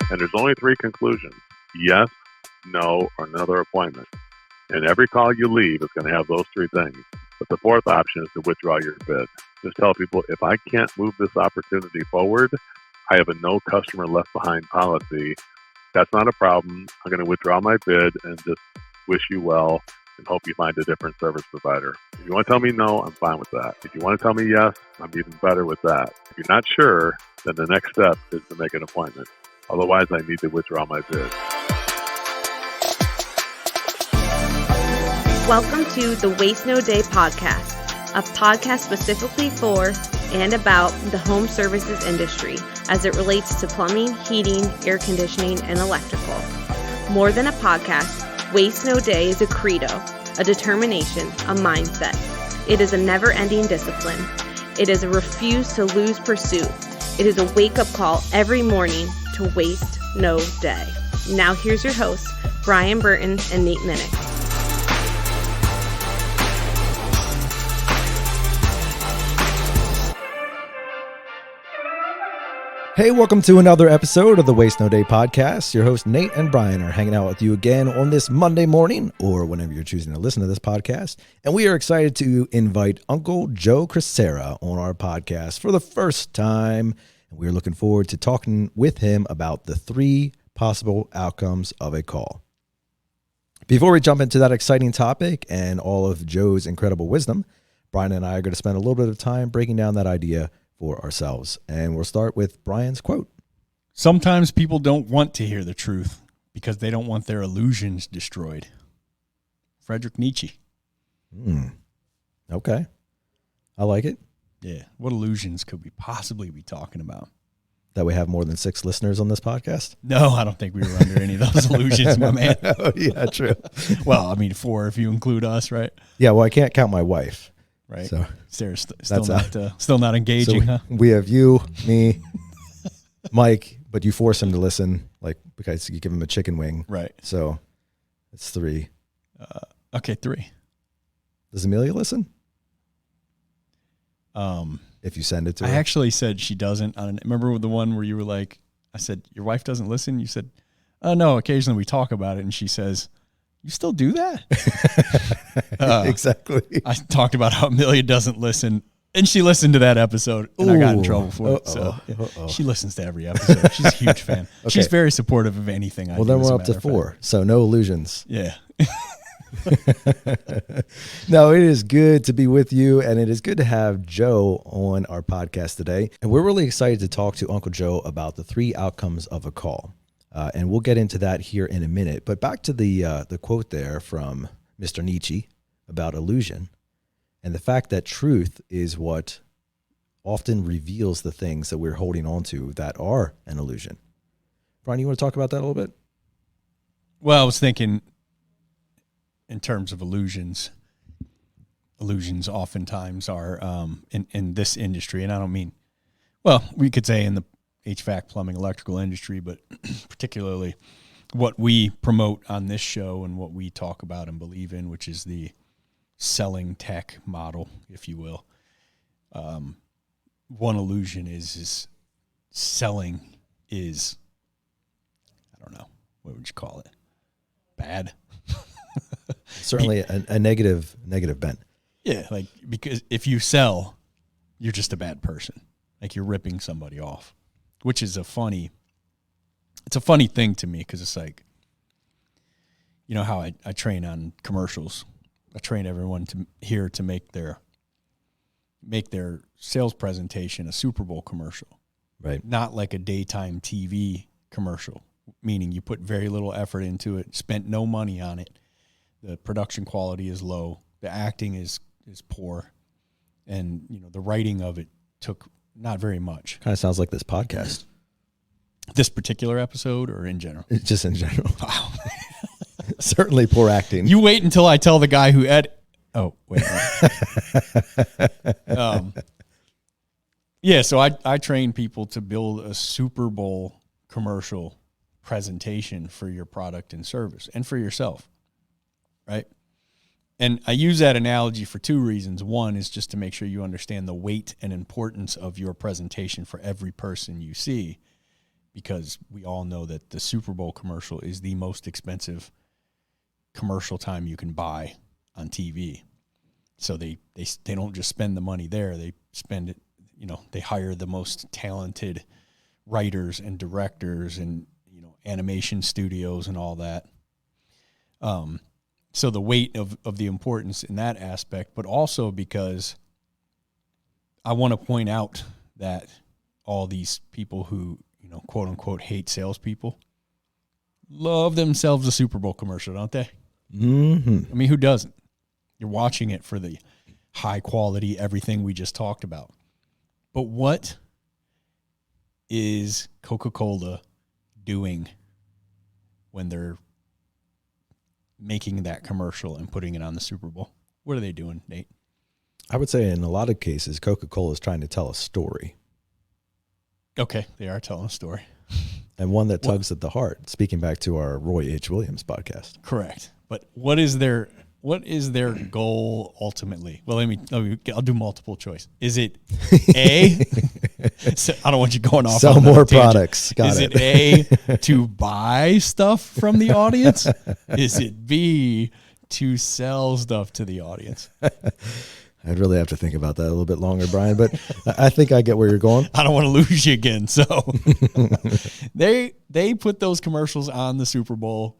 And there's only 3 conclusions: yes, no, or another appointment. And every call you leave is going to have those 3 things. But the 4th option is to withdraw your bid. Just tell people, if I can't move this opportunity forward, I have a no customer left behind policy. That's not a problem. I'm going to withdraw my bid and just wish you well and hope you find a different service provider. If you want to tell me no, I'm fine with that. If you want to tell me yes, I'm even better with that. If you're not sure, then the next step is to make an appointment. Otherwise, I need to withdraw my bid. Welcome to the Waste No Day podcast, a podcast specifically for and about the home services industry as it relates to plumbing, heating, air conditioning, and electrical. More than a podcast, Waste No Day is a credo, a determination, a mindset. It is a never-ending discipline. It is a refuse to lose pursuit. It is a wake-up call every morning to waste no day. Now here's your hosts, Brian Burton and Nate Minnick. Hey, welcome to another episode of the Waste No Day podcast. Your hosts Nate and Brian are hanging out with you again on this Monday morning or whenever you're choosing to listen to this podcast. And we are excited to invite Uncle Joe Crisara on our podcast for the first time. And we're looking forward to talking with him about the 3 possible outcomes of a call. Before we jump into that exciting topic and all of Joe's incredible wisdom, Brian and I are going to spend a little bit of time breaking down that idea for ourselves. And we'll start with Brian's quote. Sometimes people don't want to hear the truth because they don't want their illusions destroyed. Friedrich Nietzsche. Okay. I like it. Yeah. What illusions could we possibly be talking about? That we have more than 6 listeners on this podcast? No, I don't think we were under any of those illusions, my man. Oh, yeah, true. Well, I mean, 4 if you include us, right? Yeah, well, I can't count my wife. Right. So Sarah's still not engaging, so huh? We have you, me, Mike, but you force him to listen, like, because you give him a chicken wing. Right. So it's 3. Okay, 3. Does Amelia listen? If you send it to her. I actually said she doesn't. Remember the one where you were like, I said, your wife doesn't listen? You said, oh, no, occasionally we talk about it. And she says, you still do that? Exactly. I talked about how Amelia doesn't listen, and she listened to that episode, and I got in trouble for it. So she listens to every episode. She's a huge fan. Okay. She's very supportive of anything I do. Well, then we're up to 4, so no illusions. Yeah. No, it is good to be with you, and it is good to have Joe on our podcast today. And we're really excited to talk to Uncle Joe about the 3 outcomes of a call. And we'll get into that here in a minute. But back to the quote there from Mr. Nietzsche about illusion and the fact that truth is what often reveals the things that we're holding on to that are an illusion. Brian, you want to talk about that a little bit? Well, I was thinking in terms of illusions oftentimes are in this industry, and I don't mean, well, we could say in the HVAC, plumbing, electrical industry, but particularly what we promote on this show and what we talk about and believe in, which is the selling tech model, if you will. One illusion is selling is, I don't know, what would you call it? Bad. Certainly a negative bent. Yeah, like, because if you sell, you're just a bad person. Like, you're ripping somebody off. Which is a funny thing to me, because it's like, you know how I train on commercials. I train everyone to make their sales presentation a Super Bowl commercial, right? Not like a daytime TV commercial, meaning you put very little effort into it, spent no money on it. The production quality is low, the acting is poor, and the writing of it took not very much. Kind of sounds like this podcast. This particular episode or in general? Just in general. Wow. Certainly poor acting. You wait until I tell the guy who Oh, wait. Yeah, so I train people to build a Super Bowl commercial presentation for your product and service and for yourself, right? And I use that analogy for 2 reasons. One is just to make sure you understand the weight and importance of your presentation for every person you see, because we all know that the Super Bowl commercial is the most expensive commercial time you can buy on TV. So they don't just spend the money there. They spend it, they hire the most talented writers and directors and, animation studios and all that. So the weight of the importance in that aspect, but also because I want to point out that all these people who, quote unquote, hate salespeople love themselves a Super Bowl commercial, don't they? Mm-hmm. I mean, who doesn't? You're watching it for the high quality, everything we just talked about. But what is Coca-Cola doing when they're making that commercial and putting it on the Super Bowl? What are they doing, Nate? I would say in a lot of cases, Coca-Cola is trying to tell a story. Okay, they are telling a story. And one that tugs at the heart, speaking back to our Roy H. Williams podcast. Correct. But what is their goal ultimately? Well, I'll do multiple choice. Is it A, so I don't want you going off. Sell more products. Got it. Is it A, to buy stuff from the audience? Is it B, to sell stuff to the audience? I'd really have to think about that a little bit longer, Brian, but I think I get where you're going. I don't want to lose you again. So they put those commercials on the Super Bowl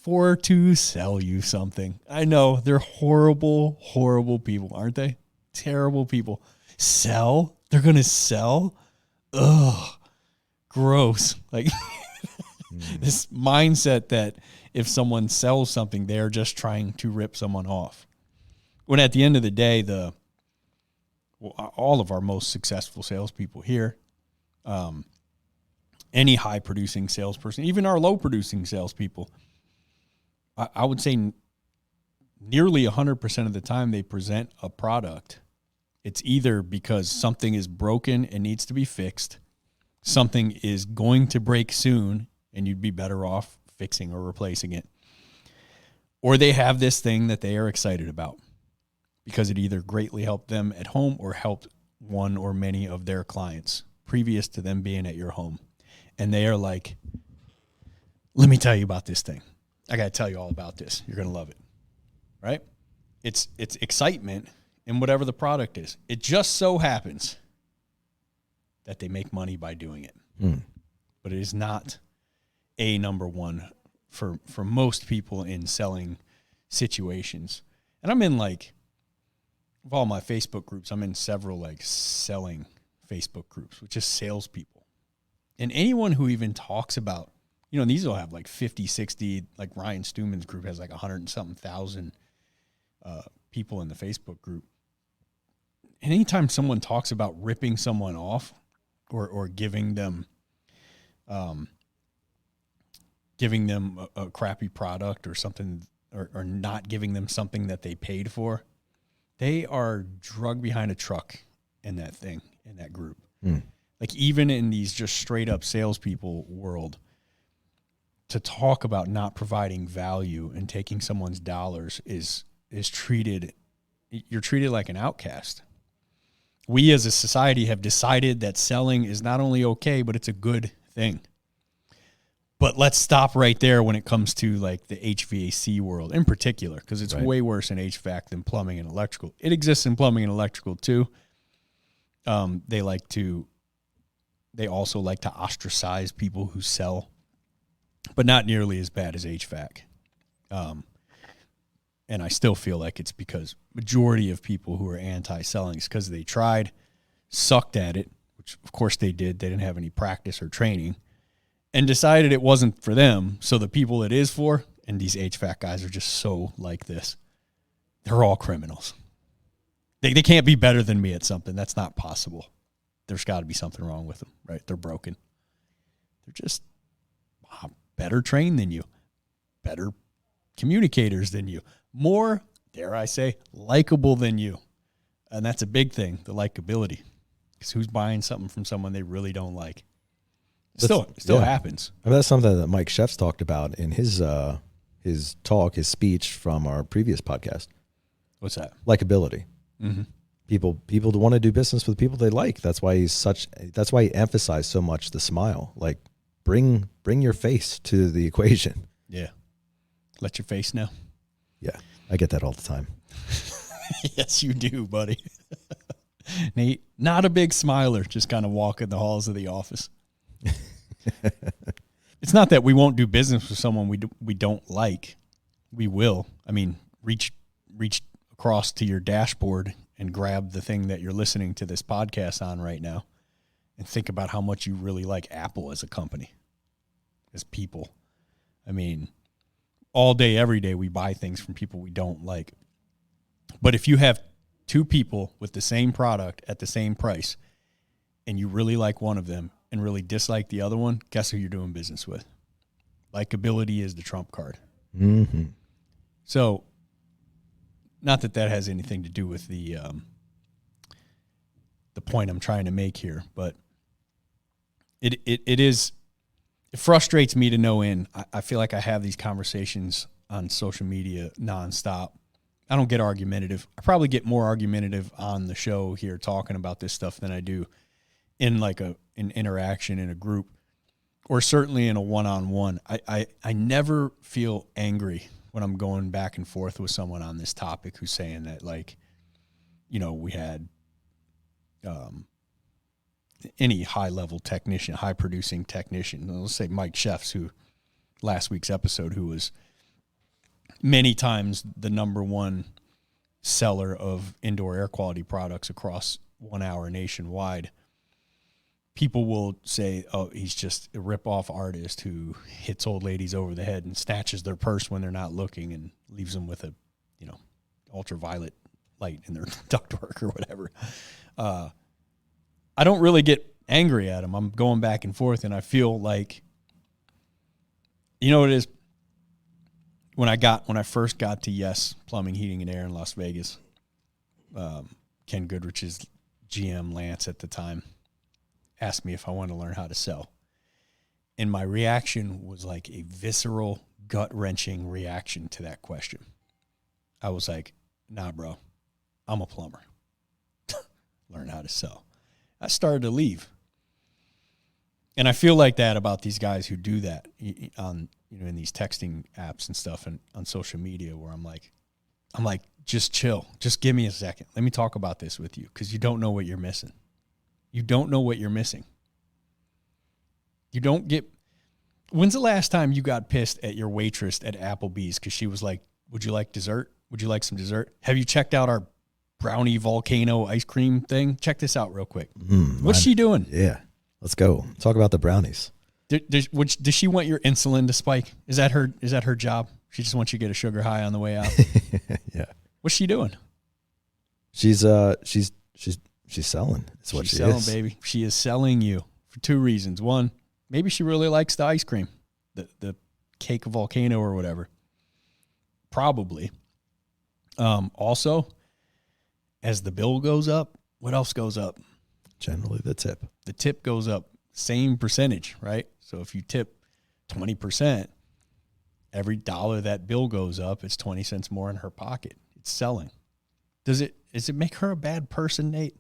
to sell you something. I know they're horrible, horrible people, aren't they? Terrible people. Sell? They're going to sell? Ugh. Gross. Like this mindset that if someone sells something, they're just trying to rip someone off. When at the end of the day, all of our most successful salespeople here, any high producing salesperson, even our low producing salespeople, I would say nearly 100% of the time they present a product, it's either because something is broken and needs to be fixed, something is going to break soon and you'd be better off fixing or replacing it, or they have this thing that they are excited about because it either greatly helped them at home or helped one or many of their clients previous to them being at your home. And they are like, let me tell you about this thing. I got to tell you all about this. You're going to love it, right? It's excitement in whatever the product is. It just so happens that they make money by doing it. But it is not a number one for most people in selling situations. And I'm in of all my Facebook groups, I'm in several selling Facebook groups, which is salespeople. And anyone who even talks about, these will have 50, 60, like Ryan Stewman's group has 100 and something thousand people in the Facebook group. And anytime someone talks about ripping someone off or giving them a crappy product or something, or not giving them something that they paid for, they are drugged behind a truck in that group. Even in these just straight up salespeople world, to talk about not providing value and taking someone's dollars is you're treated like an outcast. We as a society have decided that selling is not only okay, but it's a good thing. But let's stop right there when it comes to the HVAC world in particular, because it's way worse in HVAC than plumbing and electrical. It exists in plumbing and electrical too. They also like to ostracize people who sell, but not nearly as bad as HVAC. And I still feel like it's because majority of people who are anti-selling is because they tried, sucked at it, which of course they did. They didn't have any practice or training, and decided it wasn't for them. So the people it is for, and these HVAC guys are just so like this. They're all criminals. They can't be better than me at something. That's not possible. There's got to be something wrong with them, right? They're broken. They're just better trained than you, better communicators than you, more, dare I say, likable than you. And that's a big thing, the likability. Because who's buying something from someone they really don't like? Still happens. I mean, that's something that Mike Sheff's talked about in his speech from our previous podcast. What's that? Likability. Mm-hmm. People want to do business with people they like. That's why he emphasized so much the smile. Like bring your face to the equation. Yeah. Let your face know. Yeah. I get that all the time. Yes, you do, buddy. Nate, not a big smiler, just kind of walking the halls of the office. It's not that we won't do business with someone we don't like. We will. I mean, reach across to your dashboard and grab the thing that you're listening to this podcast on right now and think about how much you really like Apple as a company, as people. I mean, all day, every day, we buy things from people we don't like. But if you have two people with the same product at the same price and you really like one of them and really dislike the other one, guess who you're doing business with? Likability is the trump card. Mm-hmm. So, not that has anything to do with the point I'm trying to make here, but it frustrates me to no end. I feel like I have these conversations on social media nonstop. I don't get argumentative. I probably get more argumentative on the show here talking about this stuff than I do in like an interaction in a group, or certainly in a one-on-one. I never feel angry when I'm going back and forth with someone on this topic who's saying that, like, you know, we had any high-level technician, high-producing technician, let's say Mike Sheffs, who last week's episode, who was many times the number one seller of indoor air quality products across 1 hour nationwide. People will say, oh, he's just a rip-off artist who hits old ladies over the head and snatches their purse when they're not looking and leaves them with a, you know, ultraviolet light in their ductwork or whatever. I don't really get angry at him. I'm going back and forth, and I feel like, you know what it is? When I first got to Yes Plumbing, Heating, and Air in Las Vegas, Ken Goodrich's GM, Lance, at the time, asked me if I wanted to learn how to sell. And my reaction was like a visceral, gut-wrenching reaction to that question. I was like, nah, bro, I'm a plumber. Learn how to sell. I started to leave. And I feel like that about these guys who do that on, you know, in these texting apps and stuff and on social media, where I'm like, just chill. Just give me a second. Let me talk about this with you, because you don't know what you're missing. You don't know what you're missing. You don't get. When's the last time you got pissed at your waitress at Applebee's because she was like, would you like dessert? Would you like some dessert? Have you checked out our brownie volcano ice cream thing? Check this out real quick. What's she doing? Yeah. Let's go. Talk about the brownies. Does she want your insulin to spike? Is that her job? She just wants you to get a sugar high on the way out. Yeah. What's she doing? She's selling. That's what She's she selling, is. baby. She is selling you for two reasons. One, maybe she really likes the ice cream, the cake volcano or whatever. Probably. Also, as the bill goes up, what else goes up? Generally the tip. The tip goes up, same percentage, right? So if you tip 20%, every dollar that bill goes up, it's 20 cents more in her pocket. It's selling. Does it make her a bad person, Nate?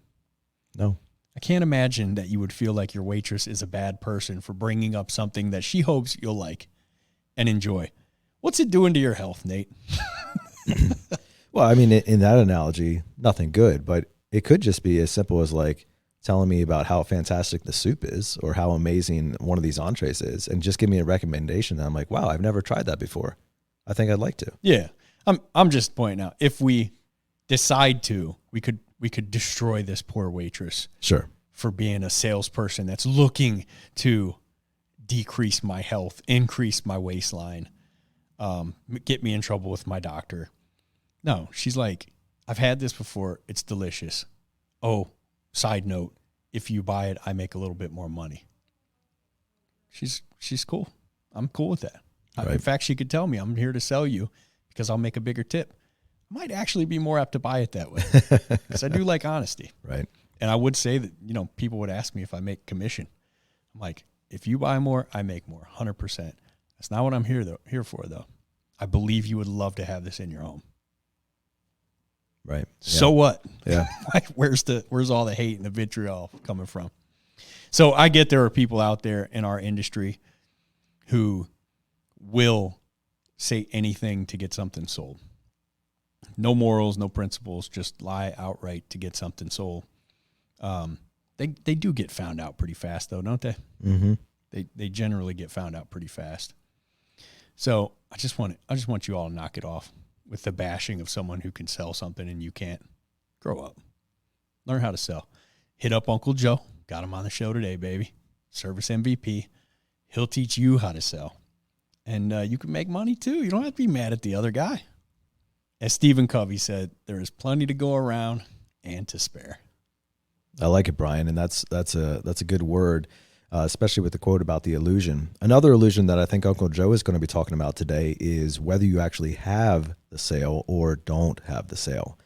No. I can't imagine that you would feel like your waitress is a bad person for bringing up something that she hopes you'll like and enjoy. What's it doing to your health, Nate? Well, I mean, in that analogy, nothing good, but it could just be as simple as like telling me about how fantastic the soup is or how amazing one of these entrees is, and just give me a recommendation that I'm like, wow, I've never tried that before. I think I'd like to. Yeah. I'm just pointing out, if we decide to, we could destroy this poor waitress. Sure. For being a salesperson that's looking to decrease my health, increase my waistline, get me in trouble with my doctor. No, she's like, I've had this before. It's delicious. Oh, side note, if you buy it, I make a little bit more money. She's cool. I'm cool with that. Right. In fact, she could tell me, I'm here to sell you because I'll make a bigger tip. I might actually be more apt to buy it that way because I do like honesty. Right. And I would say that, you know, people would ask me if I make commission. I'm like, if you buy more, I make more, 100%. That's not what I'm here for, though. I believe you would love to have this in your home. Right. So what? Yeah. Like, where's all the hate and the vitriol coming from? So I get there are people out there in our industry who will say anything to get something sold. No morals, no principles, just lie outright to get something sold. They do get found out pretty fast, though, don't they? Mm-hmm. They generally get found out pretty fast. So I just want you all to knock it off with the bashing of someone who can sell something and you can't. Grow up. Learn how to sell. Hit up Uncle Joe. Got him on the show today, baby. Service MVP. He'll teach you how to sell. And you can make money, too. You don't have to be mad at the other guy. As Stephen Covey said, there is plenty to go around and to spare. I like it, Brian, and that's a good word, especially with the quote about the illusion. Another illusion that I think Uncle Joe is going to be talking about today is whether you actually have the sale or don't have the sale,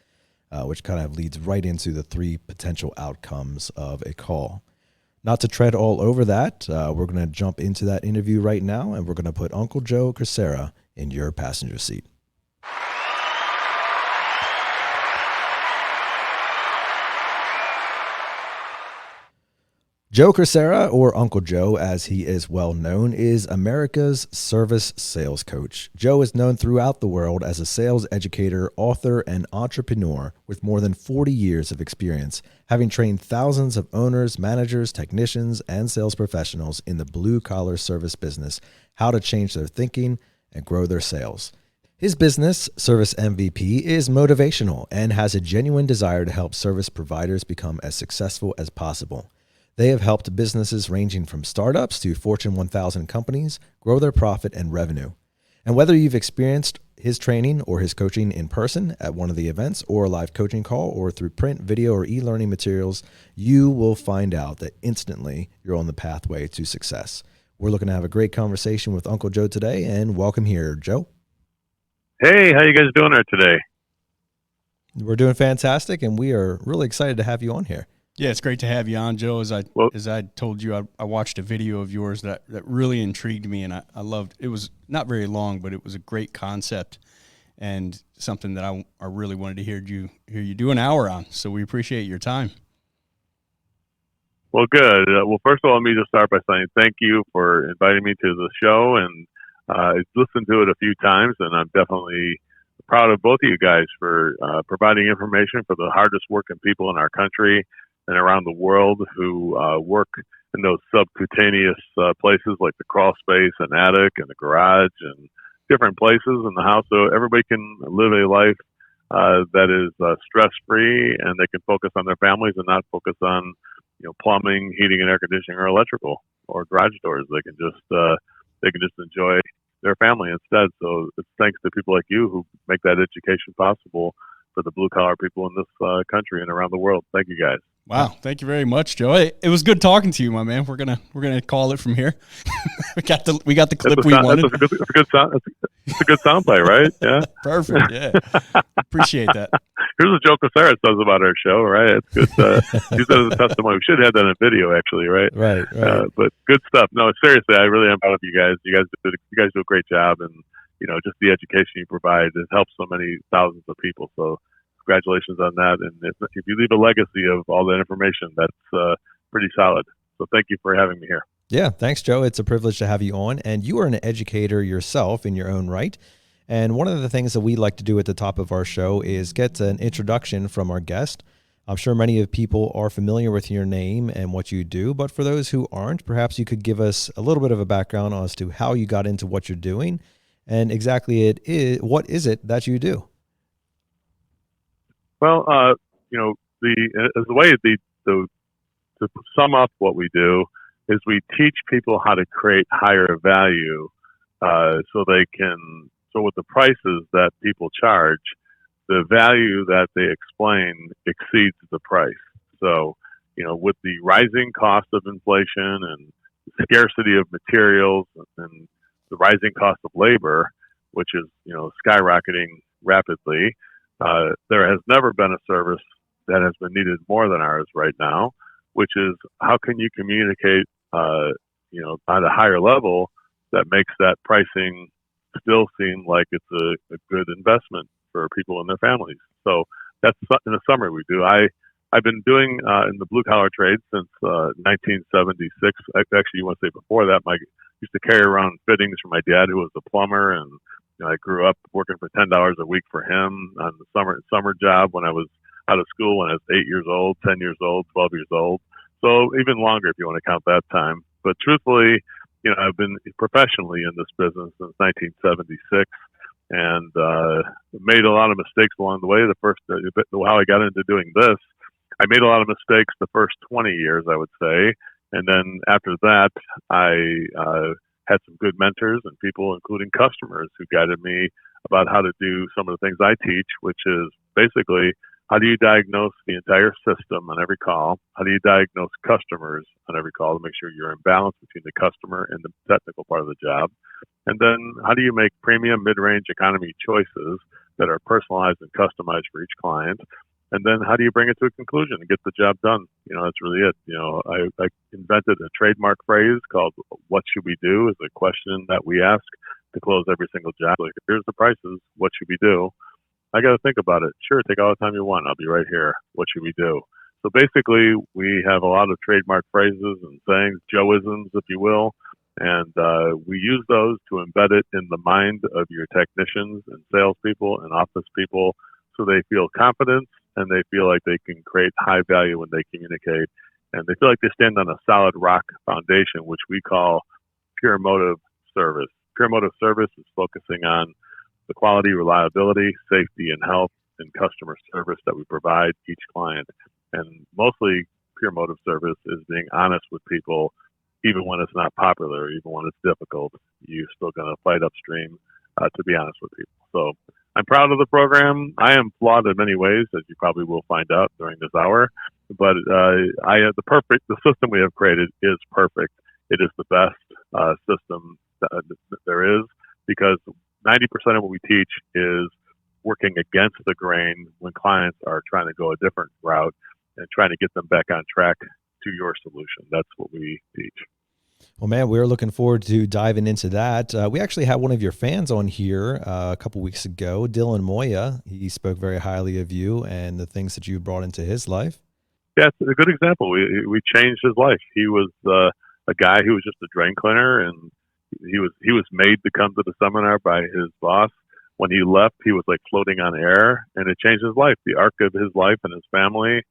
which kind of leads right into the 3 potential outcomes of a call. Not to tread all over that, we're going to jump into that interview right now, and we're going to put Uncle Joe Crisara in your passenger seat. Joe Crisara, or Uncle Joe as he is well known, is America's service sales coach. Joe is known throughout the world as a sales educator, author, and entrepreneur with more than 40 years of experience, having trained thousands of owners, managers, technicians, and sales professionals in the blue-collar service business how to change their thinking and grow their sales. His business, Service MVP, is motivational and has a genuine desire to help service providers become as successful as possible. They have helped businesses ranging from startups to Fortune 1000 companies grow their profit and revenue. And whether you've experienced his training or his coaching in person at one of the events or a live coaching call or through print, video, or e-learning materials, you will find out that instantly you're on the pathway to success. We're looking to have a great conversation with Uncle Joe today, and welcome here, Joe. Hey, how you guys doing there today? We're doing fantastic, and we are really excited to have you on here. Yeah, it's great to have you on, Joe. As I told you, I watched a video of yours that really intrigued me, and I loved. It was not very long, but it was a great concept and something that I really wanted to hear you do an hour on. So we appreciate your time. Well, good. Well, first of all, let me just start by saying thank you for inviting me to the show, and I've listened to it a few times, and I'm definitely proud of both of you guys for providing information for the hardest working people in our country and around the world who work in those subcutaneous places like the crawl space and attic and the garage and different places in the house, so everybody can live a life that is stress-free, and they can focus on their families and not focus on plumbing, heating, and air conditioning, or electrical, or garage doors. They can just enjoy their family instead. So it's thanks to people like you who make that education possible for the blue-collar people in this country and around the world. Thank you, guys. Wow, thank you very much, Joe. It was good talking to you, my man. We're gonna call it from here. we got the clip we wanted. It's a good soundbite, right? Yeah. Perfect. Yeah. Appreciate that. Here's what Joe Crisara says about our show, right? It's good. Use that as a testimony. We should have that in video, actually, right? Right. But good stuff. No, seriously, I really am proud of you guys. You guys do a great job, and just the education you provide, it helps so many thousands of people. So congratulations on that. And if you leave a legacy of all that information, that's pretty solid. So thank you for having me here. Yeah, thanks, Joe. It's a privilege to have you on. And you are an educator yourself in your own right. And one of the things that we like to do at the top of our show is get an introduction from our guest. I'm sure many of people are familiar with your name and what you do, but for those who aren't, perhaps you could give us a little bit of a background as to how you got into what you're doing and exactly what is it that you do? Well, to sum up what we do is we teach people how to create higher value, so with the prices that people charge, the value that they explain exceeds the price. So, with the rising cost of inflation and the scarcity of materials and the rising cost of labor, which is, skyrocketing rapidly, there has never been a service that has been needed more than ours right now, which is how can you communicate, at a higher level that makes that pricing still seem like it's a good investment for people and their families. So that's in the summer we do. I've been doing in the blue collar trade since 1976. Actually, you want to say before that, I used to carry around fittings for my dad, who was a plumber, and I grew up working for $10 a week for him on the summer job when I was out of school, when I was 8 years old, 10 years old, 12 years old. So even longer if you want to count that time. But truthfully, I've been professionally in this business since 1976. And made a lot of mistakes along the way. How I got into doing this, I made a lot of mistakes the first 20 years, I would say. And then after that, I had some good mentors and people, including customers, who guided me about how to do some of the things I teach, which is basically, how do you diagnose the entire system on every call? How do you diagnose customers on every call to make sure you're in balance between the customer and the technical part of the job? And then how do you make premium, mid-range, economy choices that are personalized and customized for each client? And then how do you bring it to a conclusion and get the job done? That's really it. I invented a trademark phrase called "What should we do?" is a question that we ask to close every single job. Like, here's the prices. What should we do? I got to think about it. Sure, take all the time you want. I'll be right here. What should we do? So basically, we have a lot of trademark phrases and sayings, Joeisms, if you will, and we use those to embed it in the mind of your technicians and salespeople and office people, so they feel confidence and they feel like they can create high value when they communicate, and they feel like they stand on a solid rock foundation, which we call pure motive service. Pure motive service is focusing on the quality, reliability, safety, and health and customer service that we provide each client. And mostly pure motive service is being honest with people, even when it's not popular, even when it's difficult. You're still going to fight upstream to be honest with people. So I'm proud of the program. I am flawed in many ways, as you probably will find out during this hour. But the system we have created is perfect. It is the best system that there is, because 90% of what we teach is working against the grain when clients are trying to go a different route and trying to get them back on track to your solution. That's what we teach. Well, man, we're looking forward to diving into that. We actually had one of your fans on here a couple weeks ago, Dylan Moya. He spoke very highly of you and the things that you brought into his life. Yeah, it's a good example. We changed his life. He was a guy who was just a drain cleaner, and he was made to come to the seminar by his boss. When he left, he was like floating on air, and it changed his life. The arc of his life and his family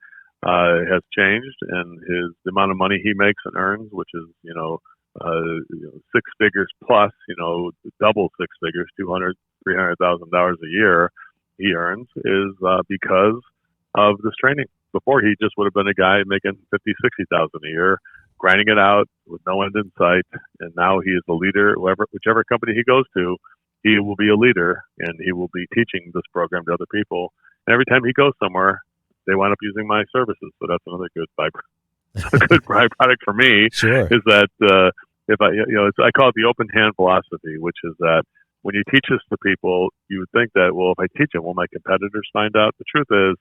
has changed, and the amount of money he makes and earns, which is six figures plus, double six figures, $300,000 a year he earns, is because of this training. Before, he just would have been a guy making $50,000-$60,000 a year, grinding it out with no end in sight. And now he is a leader. Whichever company he goes to, he will be a leader, and he will be teaching this program to other people. And every time he goes somewhere, they wind up using my services. So that's another good byproduct. A good byproduct for me. Sure. Is that I call it the open hand philosophy, which is that when you teach this to people, you would think that, well, if I teach it, will my competitors find out? The truth is,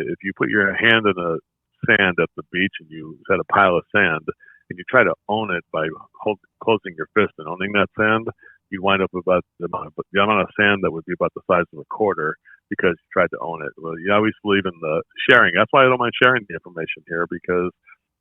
if you put your hand in the sand at the beach and you set a pile of sand and you try to own it by closing your fist and owning that sand, you wind up with about the amount of sand that would be about the size of a quarter, because you tried to own it. Well, you always believe in the sharing. That's why I don't mind sharing the information here, because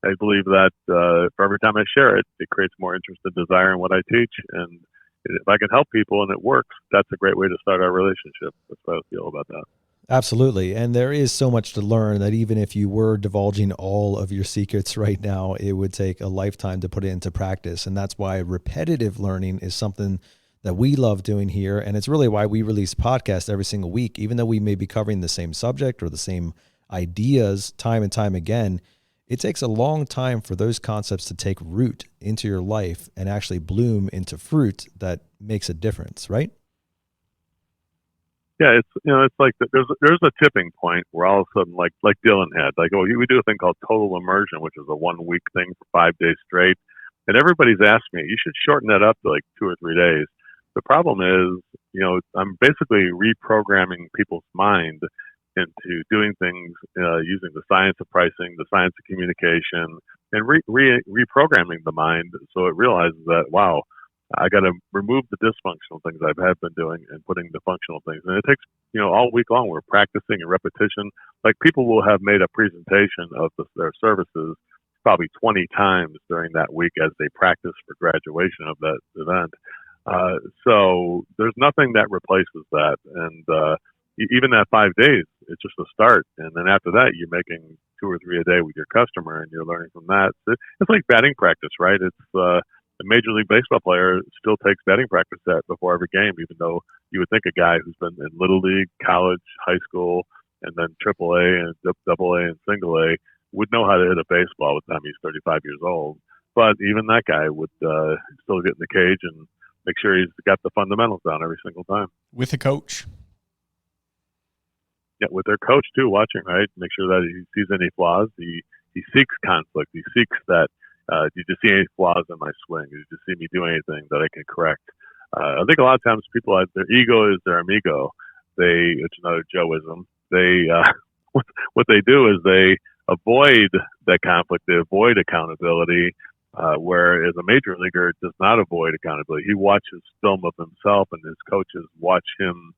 I believe that for every time I share it, it creates more interest and desire in what I teach. And if I can help people and it works, that's a great way to start our relationship. That's how I feel about that. Absolutely. And there is so much to learn that even if you were divulging all of your secrets right now, it would take a lifetime to put it into practice. And that's why repetitive learning is something that we love doing here. And it's really why we release podcasts every single week, even though we may be covering the same subject or the same ideas time and time again. It takes a long time for those concepts to take root into your life and actually bloom into fruit that makes a difference, right? Yeah, it's like there's a tipping point where all of a sudden, like Dylan had, we do a thing called total immersion, which is a 1 week thing for 5 days straight, and everybody's asked me, you should shorten that up to like 2 or 3 days. The problem is, I'm basically reprogramming people's mind into doing things using the science of pricing, the science of communication, and reprogramming the mind so it realizes that, wow, I got to remove the dysfunctional things I have been doing and putting the functional things. And it takes, all week long, we're practicing and repetition. Like people will have made a presentation of their services probably 20 times during that week as they practice for graduation of that event. So there's nothing that replaces that. And even that 5 days, it's just a start. And then after that, you're making 2 or 3 a day with your customer and you're learning from that. It's like batting practice, right? It's a Major League Baseball player still takes batting practice before every game, even though you would think a guy who's been in Little League, college, high school, and then Triple A and Double A and Single A would know how to hit a baseball by the time he's 35 years old. But even that guy would still get in the cage and make sure he's got the fundamentals down every single time. With a coach. Yeah, with their coach too, watching, right? Make sure that he sees any flaws. He seeks conflict. He seeks that. Did you see any flaws in my swing? Did you see me do anything that I can correct? I think a lot of times people, their ego is their amigo. It's another Joeism. What they do is they avoid that conflict. They avoid accountability. Whereas a major leaguer does not avoid accountability. He watches film of himself, and his coaches watch him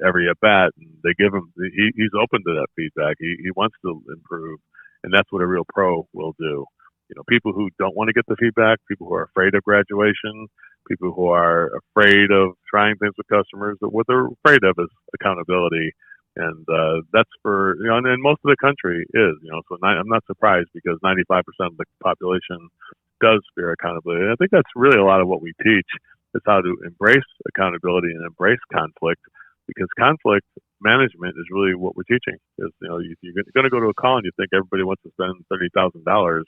every at bat, and they give him. He's open to that feedback. He wants to improve, and that's what a real pro will do. People who don't want to get the feedback, people who are afraid of graduation, people who are afraid of trying things with customers. What they're afraid of is accountability, and that's for and most of the country is. So I'm not surprised because 95% of the population does fear accountability. And I think that's really a lot of what we teach is how to embrace accountability and embrace conflict, because conflict management is really what we're teaching. Is if you're going to go to a call and you think everybody wants to spend $30,000,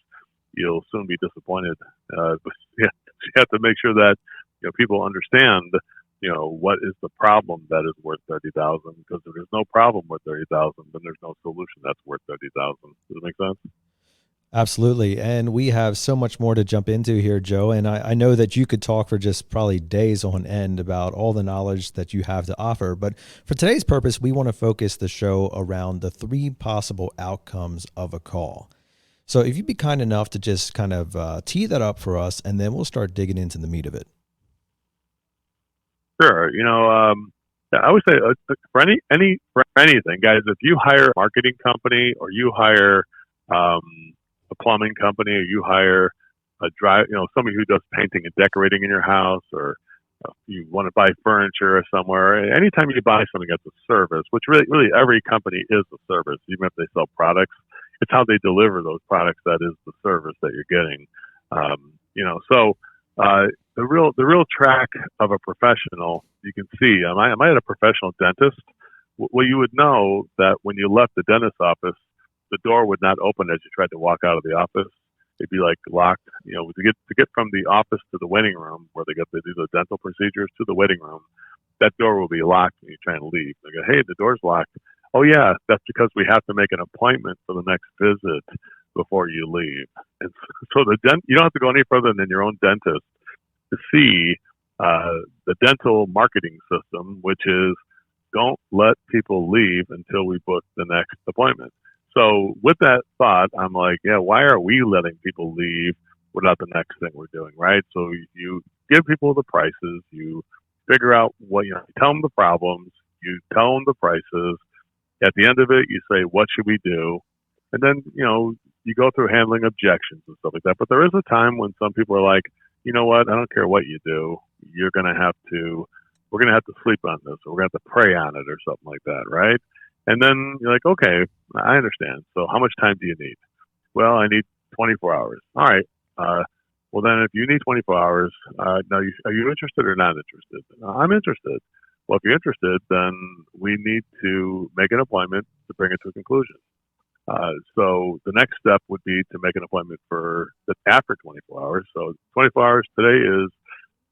you'll soon be disappointed. But you have to make sure that people understand what is the problem that is worth $30,000. Because if there's no problem worth $30,000, then there's no solution that's worth $30,000. Does it make sense? Absolutely. And we have so much more to jump into here, Joe. And I know that you could talk for just probably days on end about all the knowledge that you have to offer. But for today's purpose, we want to focus the show around the 3 possible outcomes of a call. So if you'd be kind enough to just kind of tee that up for us, and then we'll start digging into the meat of it. Sure. I would say for anything, guys, if you hire a marketing company or you hire a plumbing company or you hire somebody who does painting and decorating in your house, or you want to buy furniture somewhere, anytime you buy something that's a service, which really every company is a service, even if they sell products. It's how they deliver those products that is the service that you're getting. So the real track of a professional, you can see. Am I at a professional dentist? Well, you would know that when you left the dentist's office, the door would not open as you tried to walk out of the office. It'd be like locked. To get from the office to the waiting room where they do the dental procedures to the waiting room, that door will be locked when you're trying to leave. They go, hey, the door's locked. Oh, yeah, that's because we have to make an appointment for the next visit before you leave. And so you don't have to go any further than your own dentist to see the dental marketing system, which is don't let people leave until we book the next appointment. So with that thought, I'm like, yeah, why are we letting people leave without the next thing we're doing, right? So you give people the prices, you figure out you tell them the problems, you tell them the prices. At the end of it, you say, what should we do? And then, you go through handling objections and stuff like that. But there is a time when some people are like, you know what? I don't care what you do. We're going to have to sleep on this, or we're going to have to pray on it or something like that, right? And then you're like, okay, I understand. So how much time do you need? Well, I need 24 hours. All right. Well, then if you need 24 hours, now are you interested or not interested? I'm interested. Well, if you're interested, then we need to make an appointment to bring it to a conclusion. So the next step would be to make an appointment for after 24 hours. So 24 hours today is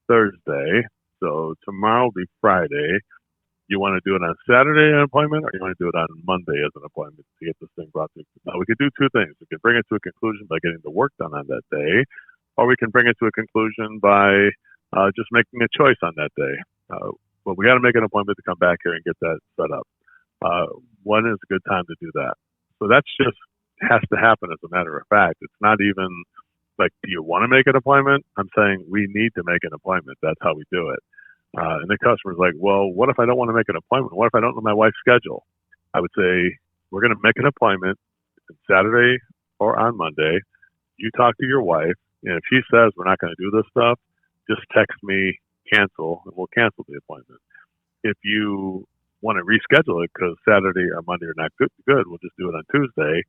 Thursday. So tomorrow will be Friday. You want to do it on Saturday an appointment, or you want to do it on Monday as an appointment to get this thing brought to? Now, we could do 2 things. We could bring it to a conclusion by getting the work done on that day, or we can bring it to a conclusion by just making a choice on that day. But we got to make an appointment to come back here and get that set up. When is a good time to do that? So that's just has to happen as a matter of fact. It's not even like, do you want to make an appointment? I'm saying we need to make an appointment. That's how we do it. And the customer's like, well, what if I don't want to make an appointment? What if I don't know my wife's schedule? I would say, we're going to make an appointment Saturday or on Monday. You talk to your wife, and if she says we're not going to do this stuff, just text me, cancel, and we'll cancel the appointment. If you want to reschedule it because Saturday or Monday are not good, we'll just do it on Tuesday.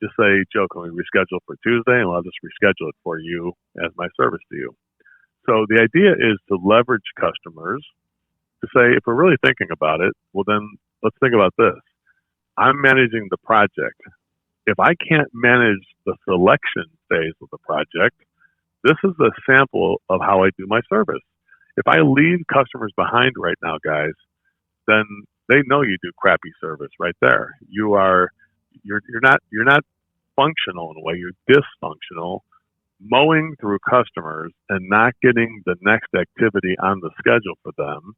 Just say, Joe, can we reschedule for Tuesday? And I'll just reschedule it for you as my service to you. So the idea is to leverage customers to say, if we're really thinking about it, well, then let's think about this. I'm managing the project. If I can't manage the selection phase of the project, this is a sample of how I do my service. If I leave customers behind right now, guys, then they know you do crappy service right there. You're not functional in a way. You're dysfunctional, mowing through customers and not getting the next activity on the schedule for them.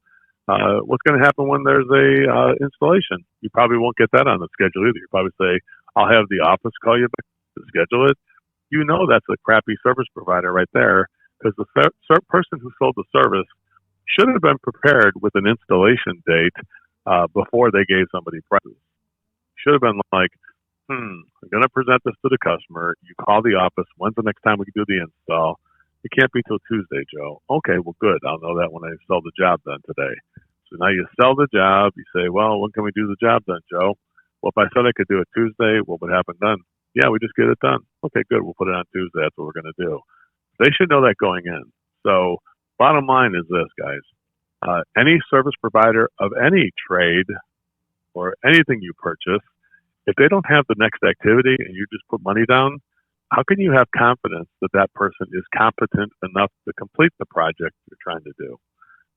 What's going to happen when there's a installation? You probably won't get that on the schedule either. You probably say, I'll have the office call you back to schedule it. You know that's a crappy service provider right there, because the person who sold the service should have been prepared with an installation date before they gave somebody prices. Should have been like, I'm going to present this to the customer. You call the office. When's the next time we can do the install? It can't be till Tuesday, Joe. Okay, well, good. I'll know that when I sell the job then today. So now you sell the job. You say, well, when can we do the job then, Joe? Well, if I said I could do it Tuesday, what would happen then? Yeah, we just get it done. Okay, good. We'll put it on Tuesday. That's what we're going to do. They should know that going in. So bottom line is this, guys. Any service provider of any trade or anything you purchase, if they don't have the next activity and you just put money down, how can you have confidence that that person is competent enough to complete the project you're trying to do?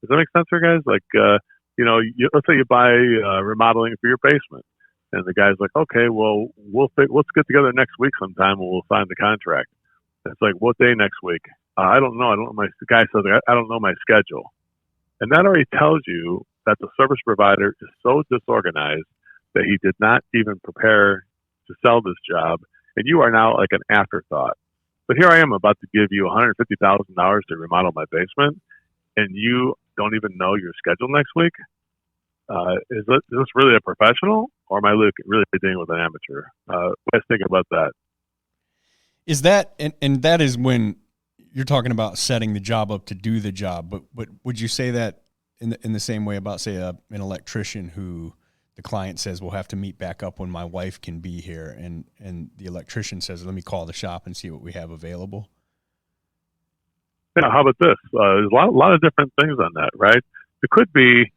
Does that make sense here, guys? Like, let's say you buy remodeling for your basement, and the guy's like, okay, well, let's get together next week sometime and we'll sign the contract. It's like, what day next week? I don't know. The guy says, I don't know my schedule. And that already tells you that the service provider is so disorganized that he did not even prepare to sell this job, and you are now like an afterthought. But here I am about to give you $150,000 to remodel my basement, and you don't even know your schedule next week? Is this really a professional, or am I really dealing with an amateur? What do you think about that? Is that, and that is when you're talking about setting the job up to do the job, but would you say that in the same way about, say, an electrician who the client says, we'll have to meet back up when my wife can be here, and the electrician says, let me call the shop and see what we have available? Yeah, how about this? There's a lot of different things on that, right? It could be,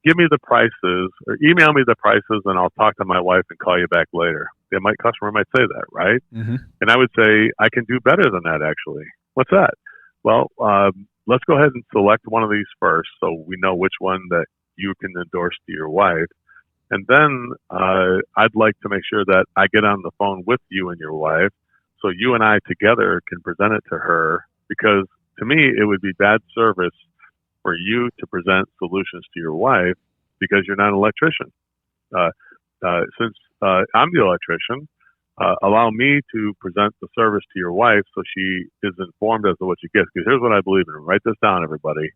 give me the prices, or email me the prices, and I'll talk to my wife and call you back later. Customer might say that, right? Mm-hmm. And I would say, I can do better than that, actually. What's that? Well, let's go ahead and select one of these first so we know which one that you can endorse to your wife. And then I'd like to make sure that I get on the phone with you and your wife so you and I together can present it to her, because to me, it would be bad service for you to present solutions to your wife because you're not an electrician. Since I'm the electrician, allow me to present the service to your wife so she is informed as to what she gets. Because here's what I believe in. Write this down, everybody.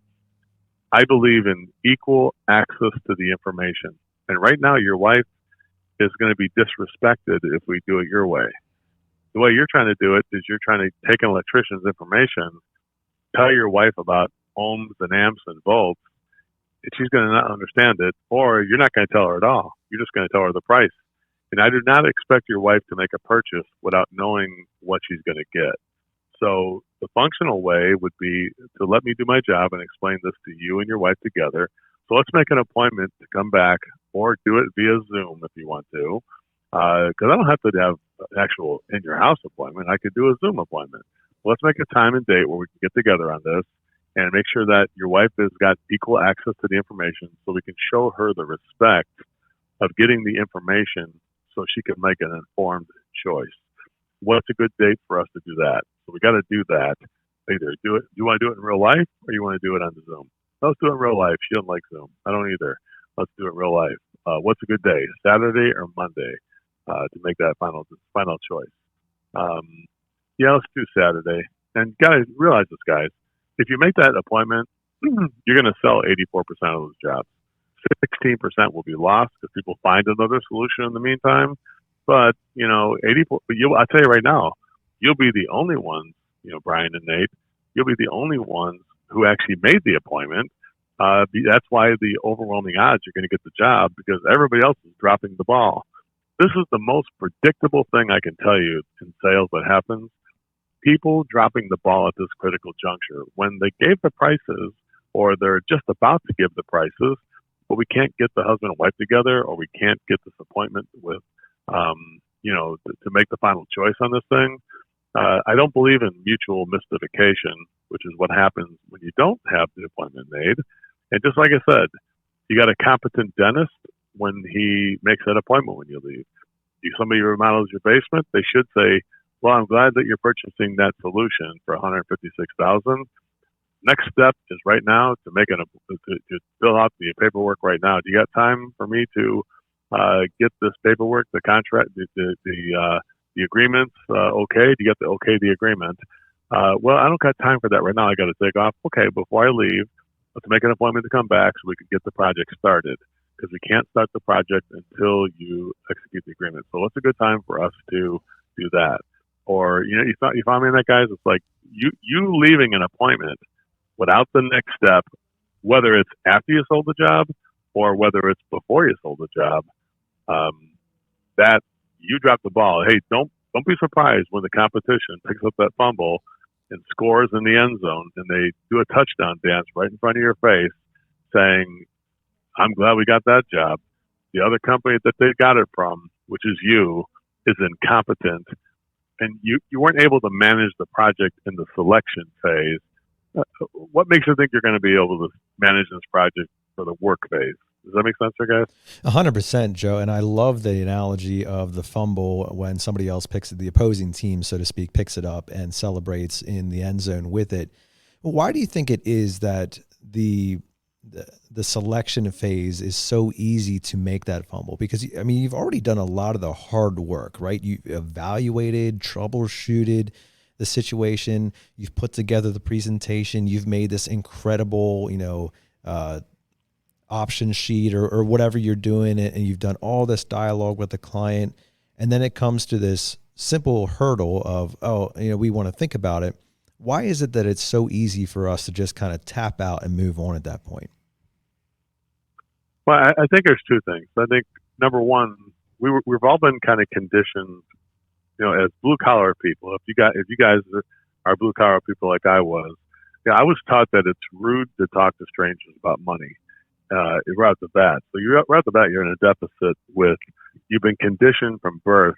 I believe in equal access to the information. And right now, your wife is going to be disrespected if we do it your way. The way you're trying to do it is you're trying to take an electrician's information, tell your wife about ohms and amps and volts, and she's going to not understand it, or you're not going to tell her at all. You're just going to tell her the price. And I do not expect your wife to make a purchase without knowing what she's going to get. So the functional way would be to let me do my job and explain this to you and your wife together. So let's make an appointment to come back, or do it via Zoom if you want to, because I don't have to have an actual in-your-house appointment. I could do a Zoom appointment. Let's make a time and date where we can get together on this and make sure that your wife has got equal access to the information so we can show her the respect of getting the information so she can make an informed choice. What's a good date for us to do that? So we got to do that. Either do it. You want to do it in real life, or you want to do it on the Zoom? Let's do it in real life. She doesn't like Zoom. I don't either. Let's do it in real life. What's a good day? Saturday or Monday to make that final choice? yeah, let's do Saturday. And guys, realize this, guys. If you make that appointment, you're going to sell 84% of those jobs. 16% will be lost because people find another solution in the meantime. But, 84, I'll tell you right now, you'll be the only ones, Brian and Nate, you'll be the only ones who actually made the appointment. That's why the overwhelming odds you're going to get the job, because everybody else is dropping the ball. This is the most predictable thing I can tell you in sales that happens. People dropping the ball at this critical juncture. When they gave the prices, or they're just about to give the prices, but we can't get the husband and wife together, or we can't get this appointment with, to make the final choice on this thing. I don't believe in mutual mystification, which is what happens when you don't have the appointment made. And just like I said, you got a competent dentist when he makes that appointment when you leave. If somebody remodels your basement, they should say, well, I'm glad that you're purchasing that solution for $156,000. Next step is right now to fill out the paperwork right now. Do you got time for me to get this paperwork, the contract, the agreements? Okay. Do you get the agreement? Well, I don't got time for that right now. I got to take off. Okay. Before I leave, let's make an appointment to come back so we can get the project started, because we can't start the project until you execute the agreement. So what's a good time for us to do that? Or, you find me in that, guys? It's like you leaving an appointment without the next step, whether it's after you sold the job or whether it's before you sold the job, that you dropped the ball. Hey, don't be surprised when the competition picks up that fumble and scores in the end zone and they do a touchdown dance right in front of your face saying, I'm glad we got that job. The other company that they got it from, which is you, is incompetent, and you weren't able to manage the project in the selection phase. What makes you think you're going to be able to manage this project for the work phase? Does that make sense, guys? 100%, Joe. And I love the analogy of the fumble when somebody else picks it, the opposing team, so to speak, picks it up and celebrates in the end zone with it. Why do you think it is that the selection phase is so easy to make that fumble? Because, I mean, you've already done a lot of the hard work, right? You evaluated, troubleshooted the situation. You've put together the presentation. You've made this incredible, option sheet or whatever you're doing, and you've done all this dialogue with the client. And then it comes to this simple hurdle of, we want to think about it. Why is it that it's so easy for us to just kind of tap out and move on at that point? Well, I think there's two things. I think number one, we've all been kind of conditioned, as blue collar people. If you guys are blue collar people like I was, I was taught that it's rude to talk to strangers about money. Right off the bat. So right off the bat, you're in a deficit you've been conditioned from birth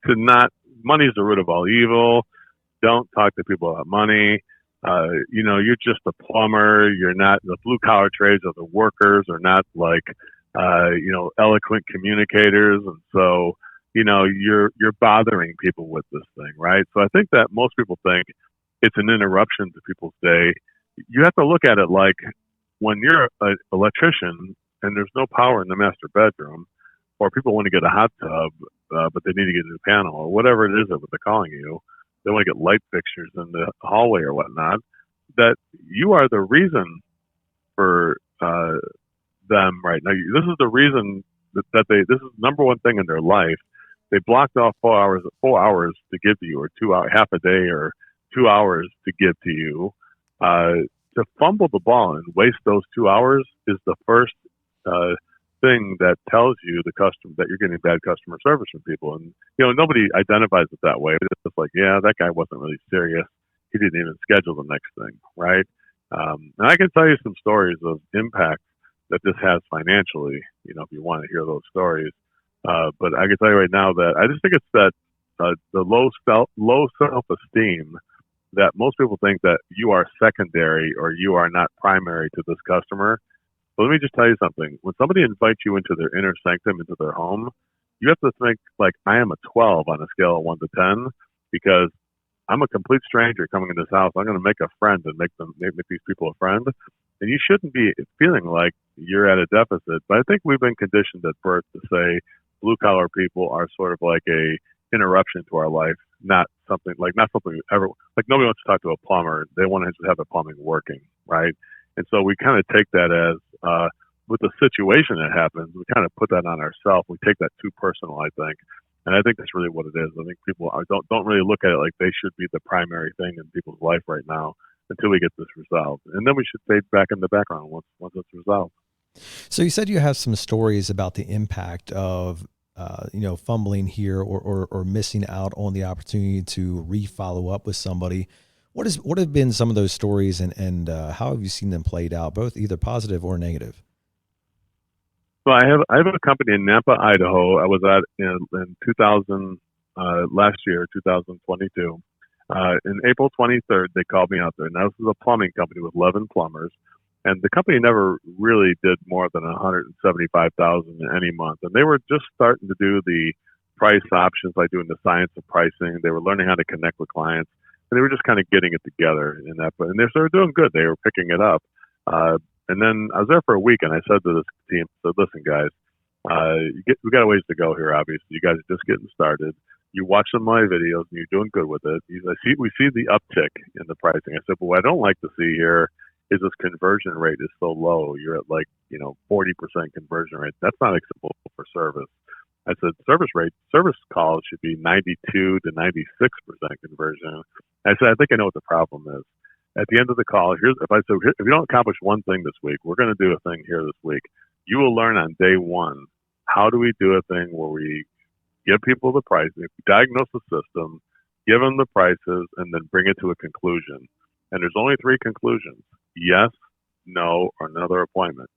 to not, money's the root of all evil. Don't talk to people about money. You're just a plumber. You're not, the blue collar trades of the workers are not like, eloquent communicators. And so, you're bothering people with this thing, right? So I think that most people think it's an interruption to people's day. You have to look at it like when you're an electrician and there's no power in the master bedroom, or people want to get a hot tub, but they need to get a new panel or whatever it is that they're calling you. They want to get light fixtures in the hallway or whatnot, that you are the reason for them right now. This is the reason that this is the number one thing in their life. They blocked off 4 hours to give to you, or 2 hours, half a day or 2 hours to give to you. To fumble the ball and waste those 2 hours is the first thing that tells you that you're getting bad customer service from people. And nobody identifies it that way. It's just like, yeah, that guy wasn't really serious. He didn't even schedule the next thing, right? And I can tell you some stories of impact that this has financially, if you want to hear those stories. But I can tell you right now that I just think it's that the low self-esteem that most people think that you are secondary or you are not primary to this customer. But let me just tell you something. When somebody invites you into their inner sanctum, into their home, you have to think like, I am a 12 on a scale of 1 to 10, because I'm a complete stranger coming in this house. I'm going to make a friend and make these people a friend. And you shouldn't be feeling like you're at a deficit. But I think we've been conditioned at birth to say blue collar people are sort of like a interruption to our life, not something we ever, like nobody wants to talk to a plumber. They want to just have the plumbing working, right? And so we kind of take that as, with the situation that happens, we kind of put that on ourselves. We take that too personal, I think. And I think that's really what it is. I think people don't really look at it like they should be the primary thing in people's life right now until we get this resolved. And then we should fade back in the background once it's resolved. So you said you have some stories about the impact of, fumbling here or missing out on the opportunity to re-follow up with somebody. What have been some of those stories and how have you seen them played out, both either positive or negative? So I have a company in Nampa, Idaho. I was at in 2000 last year, 2022. In April 23rd, they called me out there. Now this is a plumbing company with 11 plumbers, and the company never really did more than $175,000 in any month. And they were just starting to do the price options, like doing the science of pricing. They were learning how to connect with clients, and they were just kind of getting it together in that. And they were doing good. They were picking it up. And then I was there for a week, and I said to this team, listen, guys, we got a ways to go here, obviously. You guys are just getting started. You watch some of my videos, and you're doing good with it. We see the uptick in the pricing. I said, but what I don't like to see here is this conversion rate is so low. You're at 40% conversion rate. That's not acceptable for service. I said, service calls should be 92 to 96% conversion. I said, I think I know what the problem is. At the end of the call, if you don't accomplish one thing this week, we're going to do a thing here this week. You will learn on day one, how do we do a thing where we give people the pricing, diagnose the system, give them the prices, and then bring it to a conclusion. And there's only 3 conclusions: yes, no, or another appointment.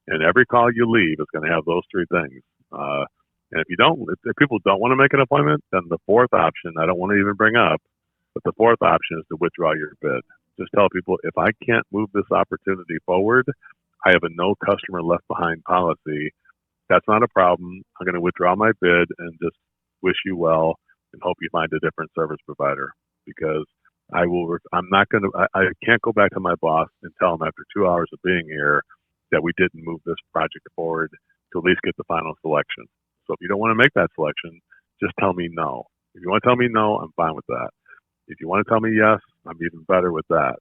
And every call you leave is going to have those 3 things. And if people don't want to make an appointment, then the 4th option, I don't want to even bring up, but the 4th option is to withdraw your bid. Just tell people, if I can't move this opportunity forward, I have a no customer left behind policy. That's not a problem. I'm going to withdraw my bid and just wish you well and hope you find a different service provider, because I can't go back to my boss and tell him after 2 hours of being here that we didn't move this project forward to at least get the final selection. So if you don't want to make that selection, just tell me no. If you want to tell me no, I'm fine with that. If you want to tell me yes, I'm even better with that.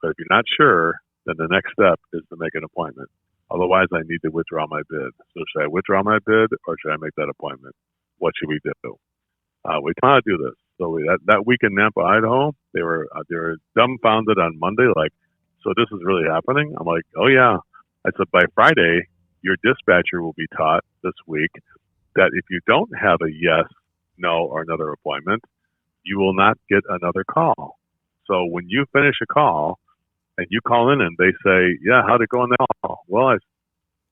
But if you're not sure, then the next step is to make an appointment. Otherwise, I need to withdraw my bid. So should I withdraw my bid or should I make that appointment? What should we do? We cannot do this. So that week in Nampa, Idaho, they were dumbfounded on Monday, like, so this is really happening? I'm like, oh yeah. I said, by Friday, your dispatcher will be taught this week that if you don't have a yes, no, or another appointment, you will not get another call. So when you finish a call and you call in and they say, yeah, how'd it go on the call? Well,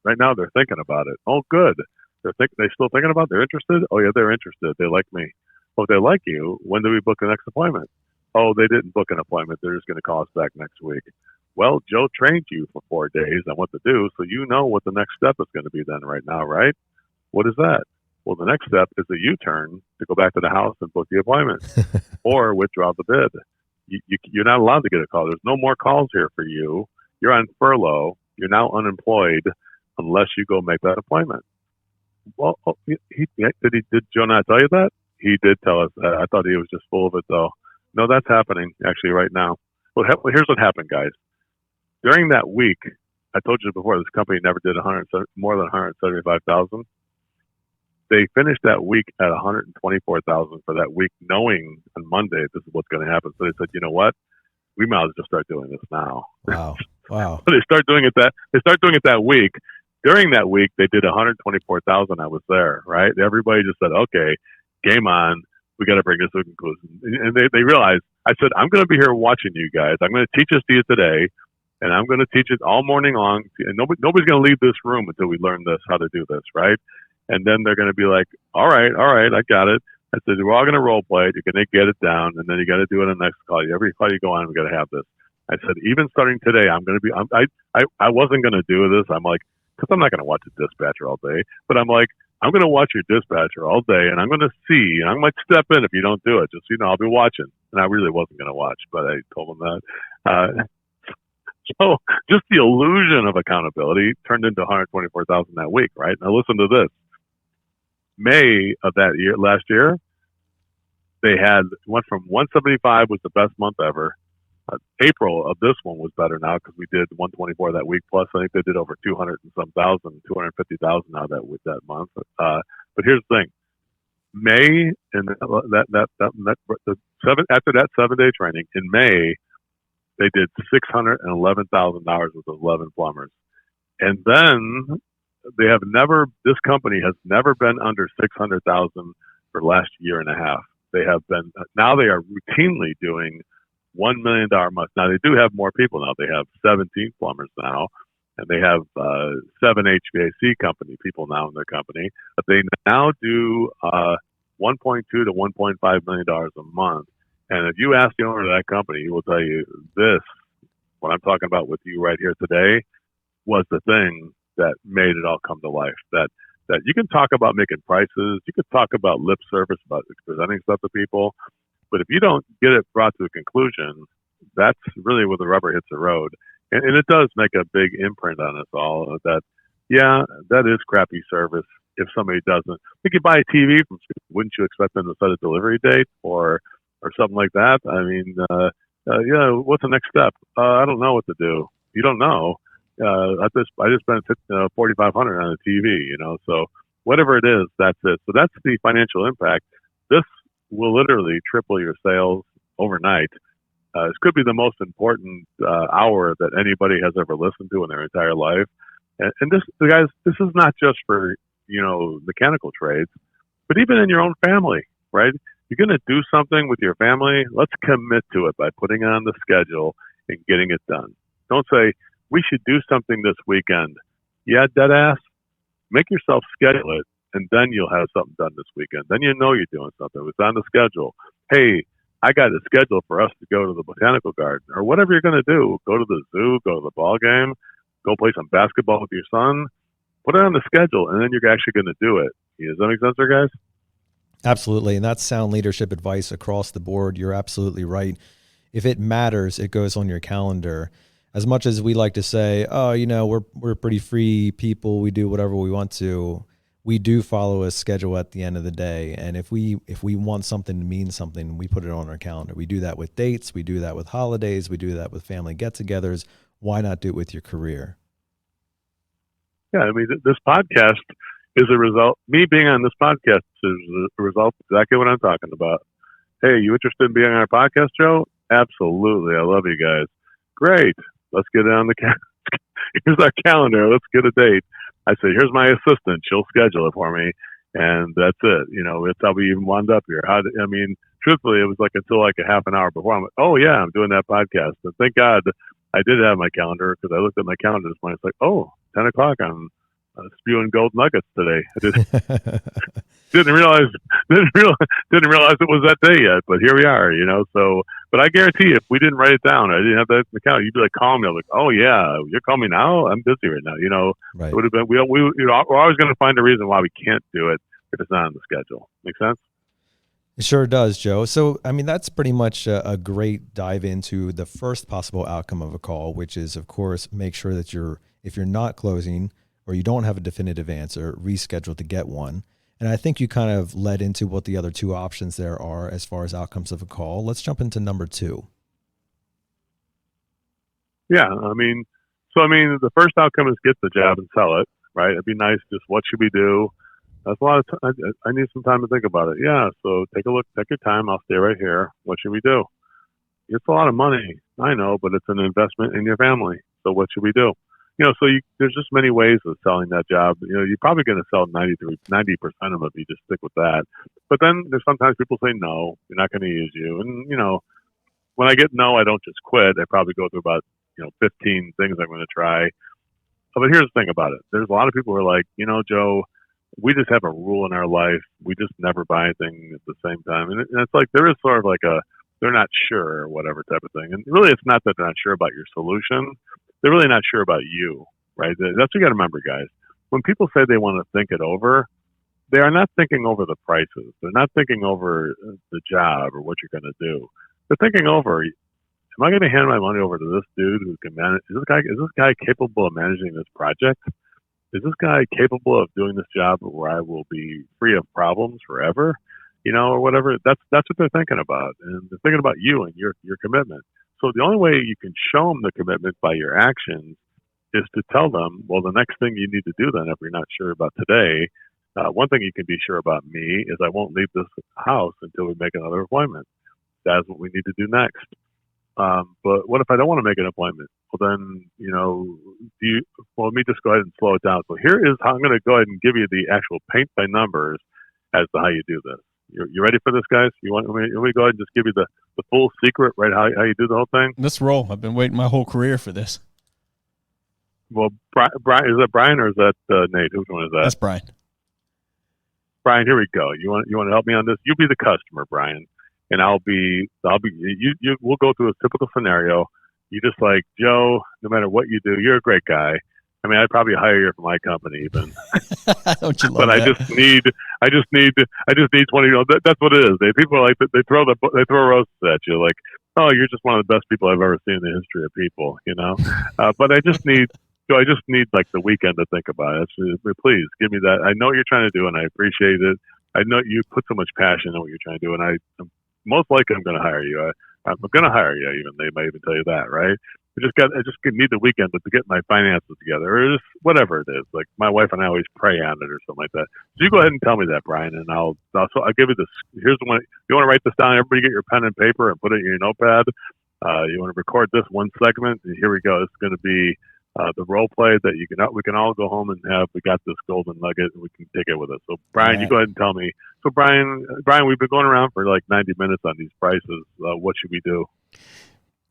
right now they're thinking about it. Oh, good. They still thinking about it? They're interested? Oh, yeah, they're interested. They like me. Well, if they like you, when do we book the next appointment? Oh, they didn't book an appointment. They're just going to call us back next week. Well, Joe trained you for 4 days on what to do, so you know what the next step is going to be then right now, right? What is that? Well, the next step is a U-turn to go back to the house and book the appointment or withdraw the bid. You're not allowed to get a call. There's no more calls here for you. You're on furlough. You're now unemployed unless you go make that appointment. Well, did Joe not tell you that? He did tell us that. I thought he was just full of it, though. No, that's happening actually right now. Well, here's what happened, guys. During that week, I told you before, this company never did more than $175,000. They finished that week at $124,000 for that week, knowing on Monday this is what's going to happen. So they said, you know what? We might as well just start doing this now. Wow. So they start doing it that week. During that week, they did $124,000. I was there, right? Everybody just said, okay, game on. We got to bring this to a conclusion. And they realized, I said, I'm going to be here watching you guys. I'm going to teach this to you today, and I'm going to teach it all morning long. And nobody's going to leave this room until we learn this, how to do this, right? And then they're going to be like, all right, I got it. I said, we're all going to role play it. You're going to get it down, and then you got to do it on the next call. Every call you go on, we got to have this. I said, even starting today, I'm going to be. I wasn't going to do this. I'm like, because I'm not going to watch a dispatcher all day. But I'm like, I'm going to watch your dispatcher all day, and I'm going to see. And I might step in if you don't do it. Just so you know, I'll be watching. And I really wasn't going to watch, but I told them that. So just the illusion of accountability turned into $124,000 that week, right? Now listen to this. May of that year, last year, They went from 175 was the best month ever. April of this one was better now because we did 124 that week. Plus, I think they did over 200 and some thousand, 250,000 now that month. But here's the thing: May and after that 7-day training in May, they did $611,000 with 11 plumbers, and then this company has never been under 600,000 for the last year and a half. They have been now they are routinely doing $1 million months. Now they do have more people now. They have 17 plumbers now, and they have 7 HVAC company people now in their company. But they now do $1.2 to $1.5 million a month. And if you ask the owner of that company, he will tell you this. What I'm talking about with you right here today was the thing that made it all come to life. That you can talk about making prices, you can talk about lip service, about presenting stuff to people, but if you don't get it brought to a conclusion, that's really where the rubber hits the road. And it does make a big imprint on us all that, yeah, that is crappy service if somebody doesn't. If you buy a TV from school, wouldn't you expect them to set a delivery date or something like that? I mean, yeah, what's the next step? I don't know what to do. You don't know. I just spent $4,500 on a TV, so whatever it is, that's it. So that's the financial impact. This will literally triple your sales overnight. This could be the most important hour that anybody has ever listened to in their entire life. And this, guys, this is not just for, mechanical trades, but even in your own family, right? You're going to do something with your family. Let's commit to it by putting it on the schedule and getting it done. Don't say, we should do something this weekend. Yeah, dead ass. Make yourself schedule it, and then you'll have something done this weekend. Then you know you're doing something. It's on the schedule. Hey, I got a schedule for us to go to the botanical garden or whatever you're going to do. Go to the zoo, go to the ball game, go play some basketball with your son. Put it on the schedule, and then you're actually going to do it. Does that make sense there, guys? Absolutely, and that's sound leadership advice across the board. You're absolutely right. If it matters, it goes on your calendar. As much as we like to say, oh, we're pretty free people, we do whatever we want to, we do follow a schedule at the end of the day. And if we want something to mean something, we put it on our calendar. We do that with dates, we do that with holidays, we do that with family get-togethers. Why not do it with your career? Yeah, I mean, this podcast is a result. Me being on this podcast is a result of exactly what I'm talking about. Hey, you interested in being on our podcast show? Absolutely. I love you guys. Great. Let's get it on the here's our calendar. Let's get a date. I say, here's my assistant. She'll schedule it for me. And that's it. It's how we even wound up here. Truthfully, it was until a half an hour before. I'm like, oh, yeah, I'm doing that podcast. And thank God I did have my calendar because I looked at my calendar this morning. It's like, oh, 10 o'clock. I'm spewing gold nuggets today. I didn't realize it was that day yet, but here we are, so, but I guarantee you, if we didn't write it down, I didn't have that in the calendar, you'd be calling me. I'm like, oh yeah, you're calling me now? I'm busy right now. Right. It would have been, we're always going to find a reason why we can't do it if it's not on the schedule. Make sense? It sure does, Joe. So, that's pretty much a great dive into the first possible outcome of a call, which is, of course, make sure that if you're not closing or you don't have a definitive answer, reschedule to get one. And I think you kind of led into what the other two options there are as far as outcomes of a call. Let's jump into number 2. Yeah, the first outcome is get the job and sell it, right? It'd be nice. Just what should we do? That's a lot of time. I need some time to think about it. Yeah, so take a look. Take your time. I'll stay right here. What should we do? It's a lot of money. I know, but it's an investment in your family. So what should we do? There's just many ways of selling that job. You're probably going to sell 90% of it if you just stick with that. But then there's sometimes people say, no, we're not going to use you. And, when I get no, I don't just quit. I probably go through about, 15 things I'm going to try. But here's the thing about it. There's a lot of people who are like, Joe, we just have a rule in our life. We just never buy anything at the same time. And it's like there is sort of they're not sure or whatever type of thing. And really, it's not that they're not sure about your solution. They're really not sure about you, right? That's what you got to remember, guys. When people say they want to think it over, they are not thinking over the prices. They're not thinking over the job or what you're going to do. They're thinking over, am I going to hand my money over to this dude who can manage? Is this guy capable of managing this project? Is this guy capable of doing this job where I will be free of problems forever? or whatever. That's what they're thinking about, and they're thinking about you and your commitment. So the only way you can show them the commitment by your actions is to tell them, well, the next thing you need to do then, if you're not sure about today, one thing you can be sure about me is I won't leave this house until we make another appointment. That's what we need to do next. But what if I don't want to make an appointment? Well, then, let me just go ahead and slow it down. So here is how I'm going to go ahead and give you the actual paint by numbers as to how you do this. You ready for this, guys? You want me to go ahead and just give you the full secret, right? How you do the whole thing? Let's roll. I've been waiting my whole career for this. Well, Brian, is that Brian or is that Nate? Which one is that? That's Brian. Brian, here we go. You want to help me on this? You be the customer, Brian, and I'll be. We'll go through a typical scenario. You just like Joe. No matter what you do, you're a great guy. I mean, I'd probably hire you for my company even. Don't you love but that? I just need 20. That's what it is. People are like they throw roses at you like, oh, you're just one of the best people I've ever seen in the history of people. But I just need like the weekend to think about it. Please give me that. I know what you're trying to do, and I appreciate it. I know you put so much passion in what you're trying to do, and I'm most likely I'm going to hire you. I'm going to hire you. Even they might even tell you that, right? I just need the weekend to get my finances together, or just whatever it is. Like my wife and I always pray on it, or something like that. So you go ahead and tell me that, Brian, and I'll give you this. Here's the one. You want to write this down? Everybody, get your pen and paper and put it in your notepad. You want to record this one segment, and here we go. It's going to be the role play that we can all go home and have. We got this golden nugget, and we can take it with us. So Brian, right. You go ahead and tell me. So Brian, we've been going around for like 90 minutes on these prices. What should we do?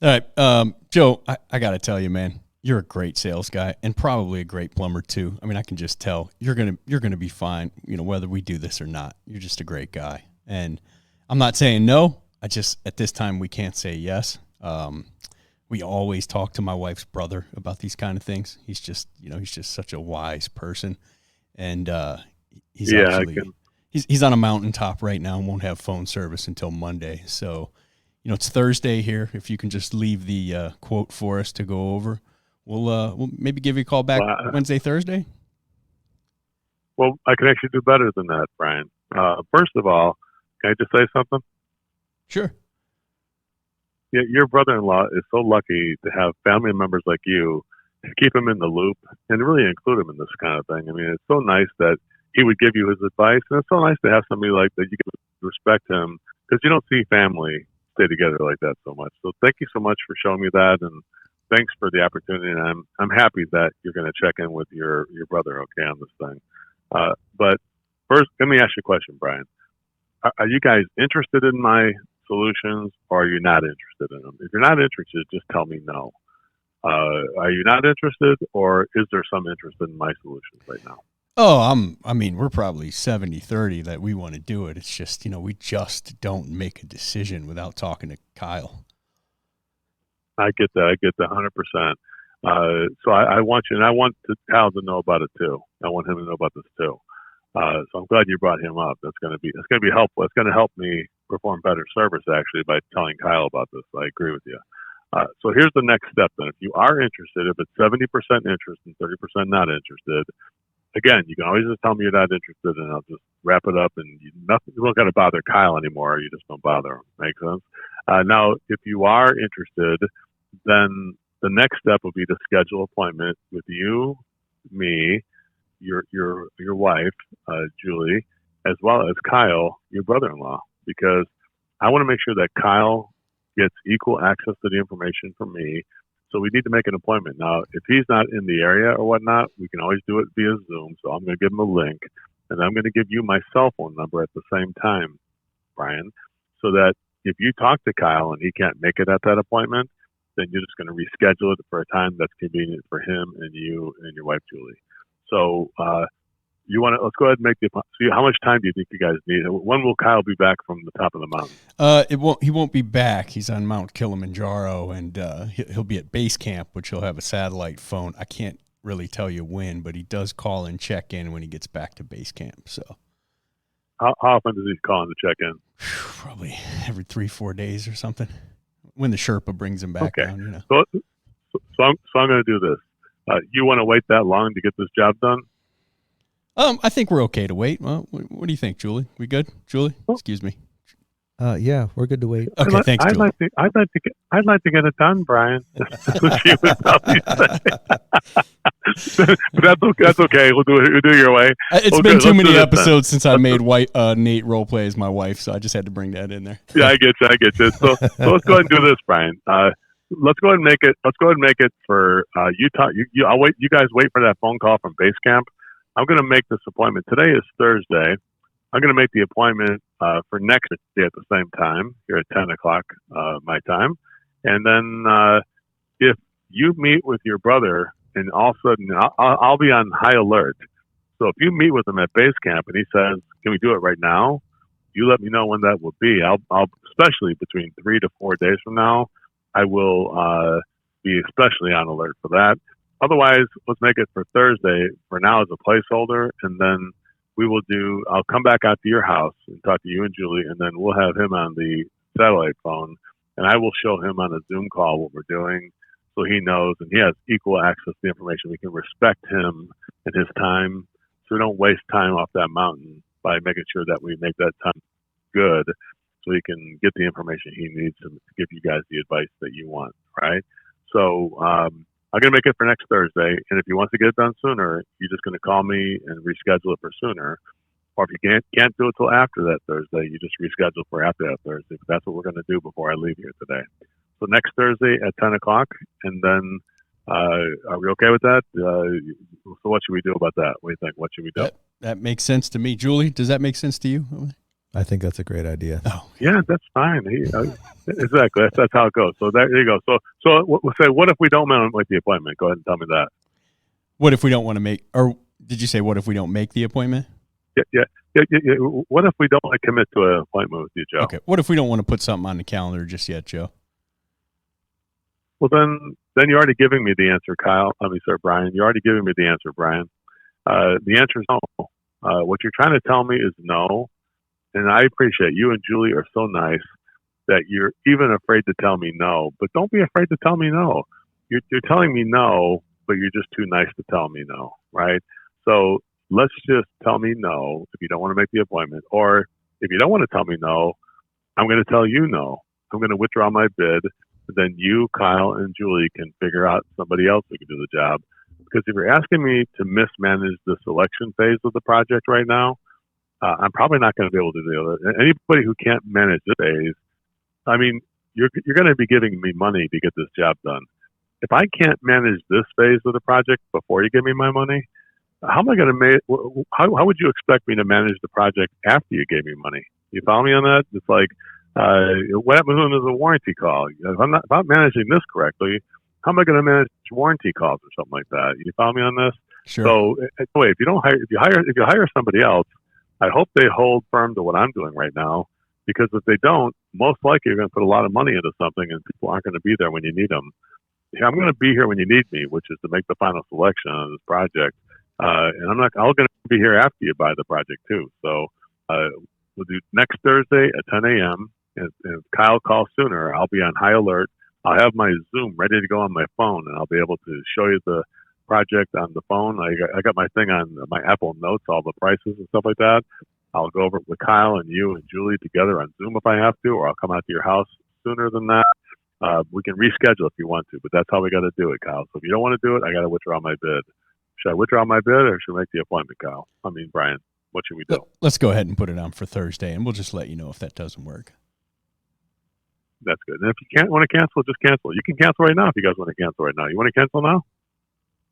All right, Joe, I got to tell you, man, you're a great sales guy and probably a great plumber too. I mean, I can just tell you're gonna be fine. Whether we do this or not, you're just a great guy. And I'm not saying no. I just at this time we can't say yes. We always talk to my wife's brother about these kind of things. He's just such a wise person, and he's on a mountaintop right now and won't have phone service until Monday. So. It's Thursday here. If you can just leave the quote for us to go over, we'll maybe give you a call back Wednesday, Thursday. Well, I can actually do better than that, Brian. First of all, can I just say something? Sure. Yeah, your brother-in-law is so lucky to have family members like you to keep him in the loop and really include him in this kind of thing. I mean, it's so nice that he would give you his advice, and it's so nice to have somebody like that you can respect him because you don't see family stay together like that so much. So thank you so much for showing me that, and thanks for the opportunity. And I'm happy that you're going to check in with your brother, okay, on this thing. But first, let me ask you a question, Brian. Are you guys interested in my solutions, or are you not interested in them? If you're not interested, just tell me no. Are you not interested, or is there some interest in my solutions right now? Oh, we're probably 70-30 that we want to do it. It's just, we just don't make a decision without talking to Kyle. I get that. I get that 100%. So I want you, and I want Kyle to know about it too. I want him to know about this too. So I'm glad you brought him up. It's going to be helpful. It's going to help me perform better service actually by telling Kyle about this. I agree with you. So here's the next step then. If you are interested, if it's 70% interest and 30% not interested, again, you can always just tell me you're not interested, and I'll just wrap it up. And you don't got to bother Kyle anymore. You just don't bother him. Make sense? Now, if you are interested, then the next step will be to schedule an appointment with you, me, your wife, Julie, as well as Kyle, your brother-in-law, because I want to make sure that Kyle gets equal access to the information from me. So we need to make an appointment. Now, if he's not in the area or whatnot, we can always do it via Zoom. So I'm going to give him a link, and I'm going to give you my cell phone number at the same time, Brian, so that if you talk to Kyle and he can't make it at that appointment, then you're just going to reschedule it for a time that's convenient for him and you and your wife, Julie. So let's go ahead and make the appointment. So how much time do you think you guys need? When will Kyle be back from the top of the mountain? He won't be back. He's on Mount Kilimanjaro, and he'll be at base camp, which he'll have a satellite phone. I can't really tell you when, but he does call and check in when he gets back to base camp. So, how often does he call in to check in? Probably every 3-4 days or something. When the Sherpa brings him back down, So I'm going to do this. You want to wait that long to get this job done? I think we're okay to wait. Well, what do you think, Julie? We good? Julie? Excuse me. Yeah, we're good to wait. Okay, thanks, Julie. I'd like to get it done, Brian. That's what she would probably say. That's okay. We'll do it your way. It's been too many episodes since I made Nate role play as my wife, so I just had to bring that in there. Yeah, I get you. So let's go ahead and do this, Brian. Let's go ahead and make it. Let's go ahead and make it for Utah. I'll wait. You guys wait for that phone call from base camp. I'm going to make this appointment. Today is Thursday. I'm going to make the appointment for next day at the same time, here at 10 o'clock my time. And then if you meet with your brother and all of a sudden I'll be on high alert. So if you meet with him at base camp and he says, can we do it right now? You let me know when that will be. I'll especially between 3 to 4 days from now, I will be especially on alert for that. Otherwise, let's make it for Thursday for now as a placeholder, and then I'll come back out to your house and talk to you and Julie, and then we'll have him on the satellite phone, and I will show him on a Zoom call what we're doing so he knows, and he has equal access to the information. We can respect him and his time, so we don't waste time off that mountain by making sure that we make that time good so he can get the information he needs to give you guys the advice that you want, right? So I'm going to make it for next Thursday, and if he wants to get it done sooner, you're just going to call me and reschedule it for sooner. Or if you can't do it till after that Thursday, you just reschedule for after that Thursday. But that's what we're going to do before I leave here today. So next Thursday at 10 o'clock, and then are we okay with that? So what should we do about that? What do you think? What should we do? That makes sense to me. Julie, does that make sense to you? I think that's a great idea. Oh, yeah, that's fine. Exactly. That's how it goes. So there you go. So we'll say, what if we don't make the appointment? Go ahead and tell me that. What if we don't want to make, or did you say what if we don't make the appointment? Yeah. What if we don't commit to an appointment with you, Joe? Okay. What if we don't want to put something on the calendar just yet, Joe? Well, then you're already giving me the answer, Kyle. Brian. You're already giving me the answer, Brian. The answer is no. What you're trying to tell me is no. And I appreciate you and Julie are so nice that you're even afraid to tell me no. But don't be afraid to tell me no. You're telling me no, but you're just too nice to tell me no, right? So let's just tell me no if you don't want to make the appointment. Or if you don't want to tell me no, I'm going to tell you no. I'm going to withdraw my bid. Then you, Kyle, and Julie can figure out somebody else who can do the job. Because if you're asking me to mismanage the selection phase of the project right now, I'm probably not going to be able to do it. Anybody who can't manage this phase, you're going to be giving me money to get this job done. If I can't manage this phase of the project before you give me my money, how am I going to how would you expect me to manage the project after you gave me money? You follow me on that? It's like, what happens when there's a warranty call? If I'm managing this correctly, how am I going to manage warranty calls or something like that? You follow me on this? Sure. So, anyway, if you hire somebody else, I hope they hold firm to what I'm doing right now, because if they don't, most likely you're going to put a lot of money into something and people aren't going to be there when you need them. I'm going to be here when you need me, which is to make the final selection on this project. And I'm going to be here after you buy the project too. So we'll do next Thursday at 10 a.m. And if Kyle calls sooner, I'll be on high alert. I'll have my Zoom ready to go on my phone, and I'll be able to show you the project on the phone. I got my thing on my Apple Notes, all the prices and stuff like that. I'll go over it with Kyle and you and Julie together on Zoom if I have to, or I'll come out to your house sooner than that. We can reschedule if you want to, but that's how we got to do it, Kyle. So if you don't want to do it, I got to withdraw my bid. Should I withdraw my bid, or should we make the appointment, Kyle? Brian, what should we do? Let's go ahead and put it on for Thursday, and we'll just let you know if that doesn't work. That's good. And if you can't want to cancel, just cancel. You can cancel right now if you guys want to cancel right now. You want to cancel now?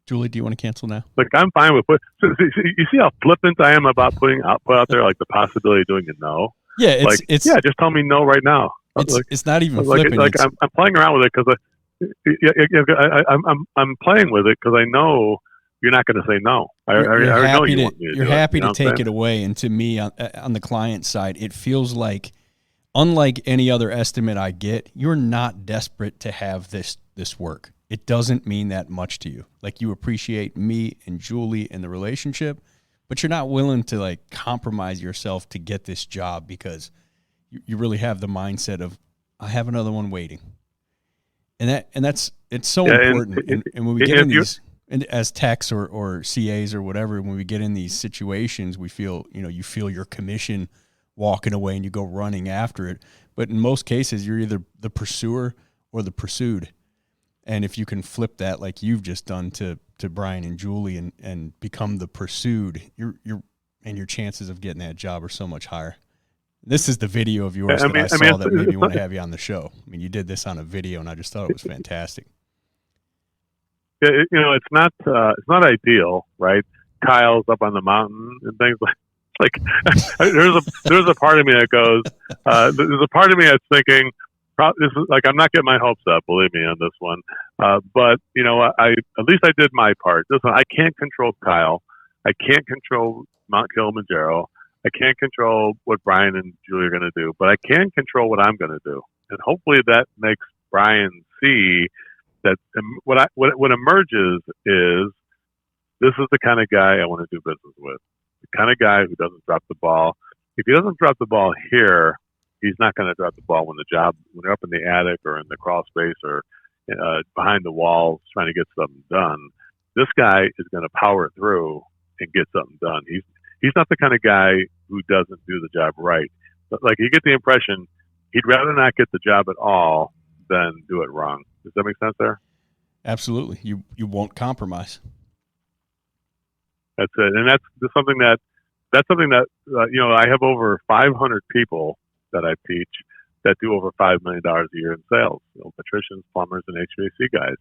Julie, do you want to cancel now? I'm fine with it. So, you see how flippant I am about put out there the possibility of doing a no? Yeah, it's just tell me no right now. It's not even flipping. I'm playing around with it because I'm playing with it because I know you're not going to say no. You're happy to take it away, and to me, on the client side, it feels like, unlike any other estimate I get, you're not desperate to have this work. It doesn't mean that much to you. You appreciate me and Julie and the relationship, but you're not willing to compromise yourself to get this job because you really have the mindset of, I have another one waiting. And it's so important. And when we get in these And as techs or CAs or whatever, when we get in these situations, we feel, you feel your commission walking away and you go running after it. But in most cases, you're either the pursuer or the pursued. And if you can flip that like you've just done to Brian and Julie and become the pursued, your chances of getting that job are so much higher. This is the video of yours that I saw that made me want to have you on the show. I mean, you did this on a video, and I just thought it was fantastic. Yeah, it's not ideal, right? Kyle's up on the mountain and things like there's a part of me that goes, there's a part of me that's thinking, this is like, I'm not getting my hopes up, believe me, on this one. But at least I did my part. Listen, I can't control Kyle. I can't control Mount Kilimanjaro. I can't control what Brian and Julie are going to do, but I can control what I'm going to do. And hopefully that makes Brian see that what emerges is, this is the kind of guy I want to do business with. The kind of guy who doesn't drop the ball. If he doesn't drop the ball here, he's not going to drop the ball when they're up in the attic or in the crawl space or behind the walls trying to get something done. This guy is going to power through and get something done. He's not the kind of guy who doesn't do the job right. But like, you get the impression he'd rather not get the job at all than do it wrong. Does that make sense there? Absolutely. You won't compromise. That's it. And that's something that I have over 500 people that I teach that do over $5 million a year in sales, electricians, plumbers, and HVAC guys.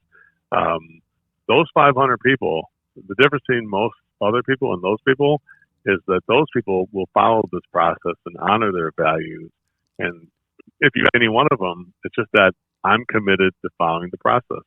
Those 500 people, the difference between most other people and those people is that those people will follow this process and honor their values. And if you any one of them, it's just that I'm committed to following the process,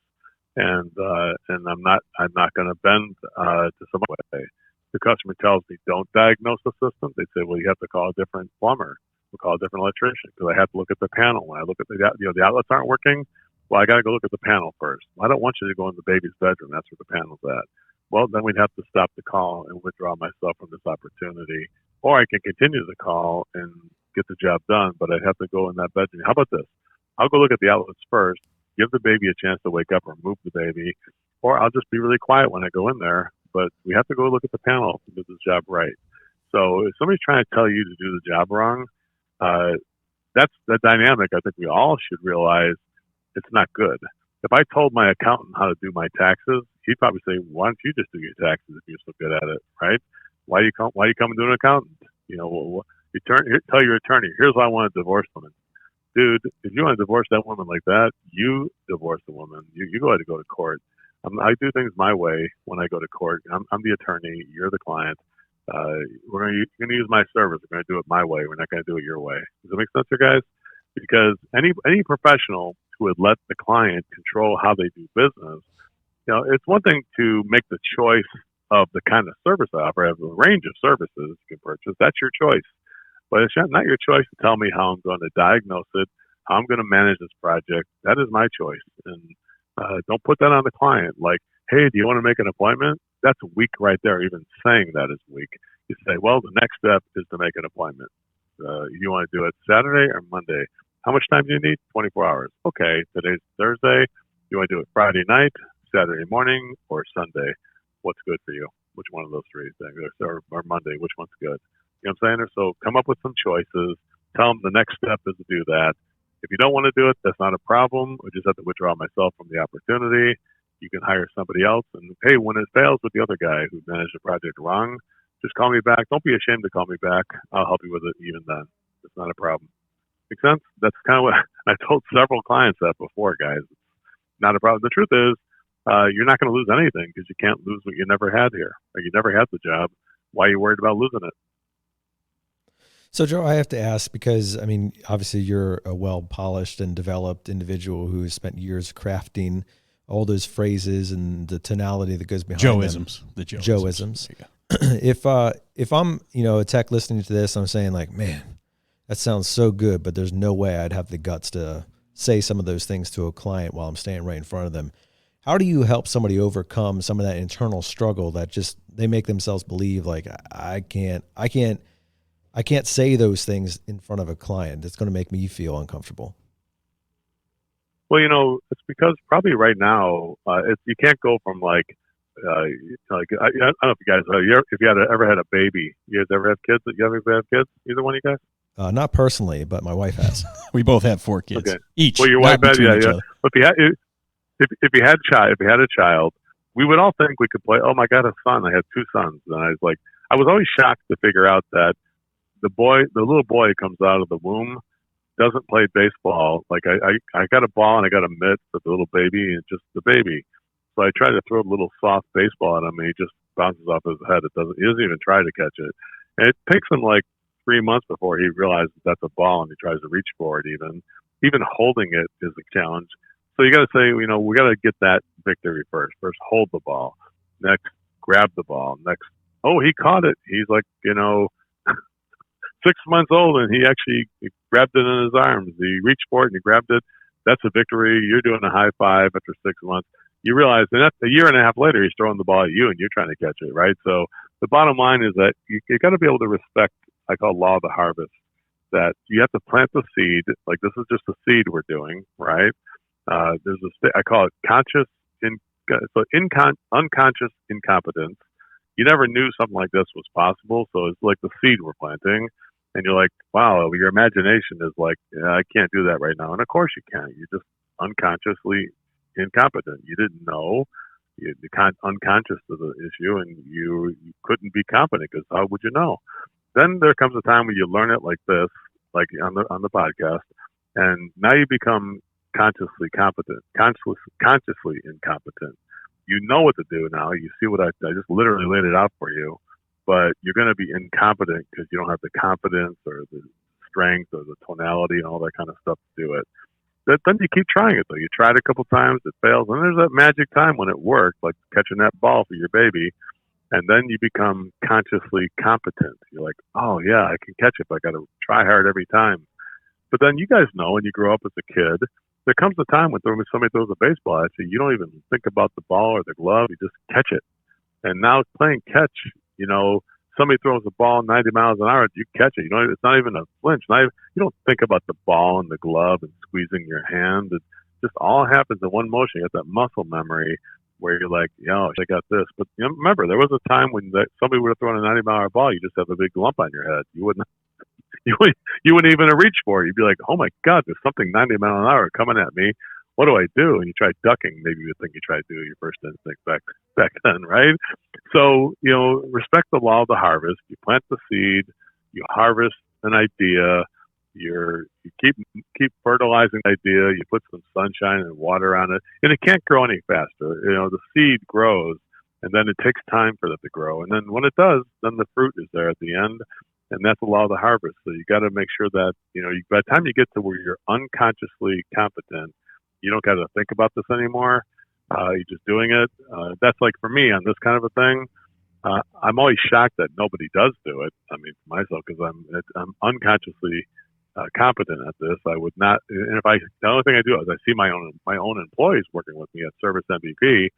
and I'm not going to bend to some way. The customer tells me, don't diagnose the system. They say, well, you have to call a different plumber. We'll call a different electrician because I have to look at the panel. When I look at the outlets aren't working, well, I got to go look at the panel first. Well, I don't want you to go in the baby's bedroom. That's where the panel's at. Well, then we'd have to stop the call and withdraw myself from this opportunity. Or I can continue the call and get the job done, but I'd have to go in that bedroom. How about this? I'll go look at the outlets first, give the baby a chance to wake up or move the baby, or I'll just be really quiet when I go in there. But we have to go look at the panel to do this job right. So if somebody's trying to tell you to do the job wrong, that's the dynamic I think we all should realize it's not good. If I told my accountant how to do my taxes, he'd probably say, why don't you just do your taxes if you're so good at it, right? Why you come to an accountant? Tell your attorney, here's why I want to divorce women. Dude, if you want to divorce that woman like that, you divorce the woman. You go ahead and go to court. I do things my way when I go to court. I'm the attorney. You're the client. You're going to use my service. We're going to do it my way. We're not going to do it your way. Does that make sense, here, guys? Because any professional who would let the client control how they do business, it's one thing to make the choice of the kind of service I offer. I have a range of services you can purchase. That's your choice. But it's not your choice to tell me how I'm going to diagnose it, how I'm going to manage this project. That is my choice. And don't put that on the client. Like, hey, do you want to make an appointment? That's weak right there. Even saying that is weak. You say, well, the next step is to make an appointment. You want to do it Saturday or Monday? How much time do you need? 24 hours. Okay, today's Thursday. You want to do it Friday night, Saturday morning, or Sunday? What's good for you? Which one of those three things? Or Monday, which one's good? You know what I'm saying? So come up with some choices. Tell them the next step is to do that. If you don't want to do it, that's not a problem. I just have to withdraw myself from the opportunity. You can hire somebody else. And hey, when it fails with the other guy who managed the project wrong, just call me back. Don't be ashamed to call me back. I'll help you with it even then. It's not a problem. Make sense? That's kind of what I told several clients that before, guys. It's not a problem. The truth is, you're not going to lose anything because you can't lose what you never had here. Or you never had the job. Why are you worried about losing it? So, Joe, I have to ask because, I mean, obviously you're a well-polished and developed individual who has spent years crafting all those phrases and the tonality that goes behind Joeisms. them. The Joeisms. If I'm, a tech listening to this, I'm saying like, man, that sounds so good, but there's no way I'd have the guts to say some of those things to a client while I'm standing right in front of them. How do you help somebody overcome some of that internal struggle that just they make themselves believe like I can't say those things in front of a client. It's going to make me feel uncomfortable. Well, it's because probably right now you can't go from like like I don't know if you guys, if you ever had a baby, you guys ever have kids? You ever have kids? Either one of you guys? Not personally, but my wife has. We both have 4 kids each. Well, your wife had, yeah. If you had a child, we would all think we could play. Oh my God, a son! I had 2 sons, and I was always shocked to figure out that the little boy comes out of the womb, doesn't play baseball. Like I got a ball and I got a mitt for the little baby and just the baby. So I tried to throw a little soft baseball at him and he just bounces off his head. He doesn't even try to catch it. And it takes him like 3 months before he realizes that's a ball and he tries to reach for it even holding it is a challenge. So you got to say, we got to get that victory first. First, hold the ball. Next, grab the ball. Next, oh, he caught it. He's like, 6 months old and he grabbed it in his arms. He reached for it and he grabbed it. That's a victory. You're doing a high five after 6 months. You realize that a year and a half later, he's throwing the ball at you and you're trying to catch it, right? So the bottom line is that you got to be able to respect, I call law of the harvest, that you have to plant the seed. Like this is just a seed we're doing, right? I call it unconscious incompetence. You never knew something like this was possible. So it's like the seed we're planting. And you're like, wow, your imagination is like, I can't do that right now. And of course you can't. You're just unconsciously incompetent. You didn't know. You're unconscious to the issue, and you couldn't be competent because how would you know? Then there comes a time when you learn it like this, like on the podcast, and now you become consciously competent, consciously incompetent. You know what to do now. You see what I just literally laid it out for you, but you're going to be incompetent because you don't have the confidence or the strength or the tonality and all that kind of stuff to do it. Then you keep trying it, though. You try it a couple times, it fails, and there's that magic time when it worked, like catching that ball for your baby, and then you become consciously competent. You're like, oh, yeah, I can catch it, but I got to try hard every time. But then you guys know when you grow up as a kid, there comes a time when somebody throws a baseball at you, you don't even think about the ball or the glove, you just catch it. And now playing catch, somebody throws a ball 90 miles an hour, you catch it. It's not even a flinch. You don't think about the ball and the glove and squeezing your hand. It just all happens in one motion. You have that muscle memory where you're like, I got this. But remember, there was a time when somebody would have thrown a 90-mile ball, you just have a big lump on your head. You wouldn't even reach for it. You'd be like, oh my God, there's something 90 miles an hour coming at me. What do I do? And you try ducking. Maybe you think you tried to do your first instinct back then, right? So, respect the law of the harvest. You plant the seed, you harvest an idea, you keep fertilizing the idea, you put some sunshine and water on it, and it can't grow any faster. The seed grows, and then it takes time for it to grow. And then when it does, then the fruit is there at the end. And that's the law of the harvest. So you got to make sure that, by the time you get to where you're unconsciously competent, you don't got to think about this anymore. You're just doing it. That's like for me on this kind of a thing. I'm always shocked that nobody does do it. I mean, for myself, because I'm unconsciously competent at this. I would not. And the only thing I do is I see my own employees working with me at Service MVP,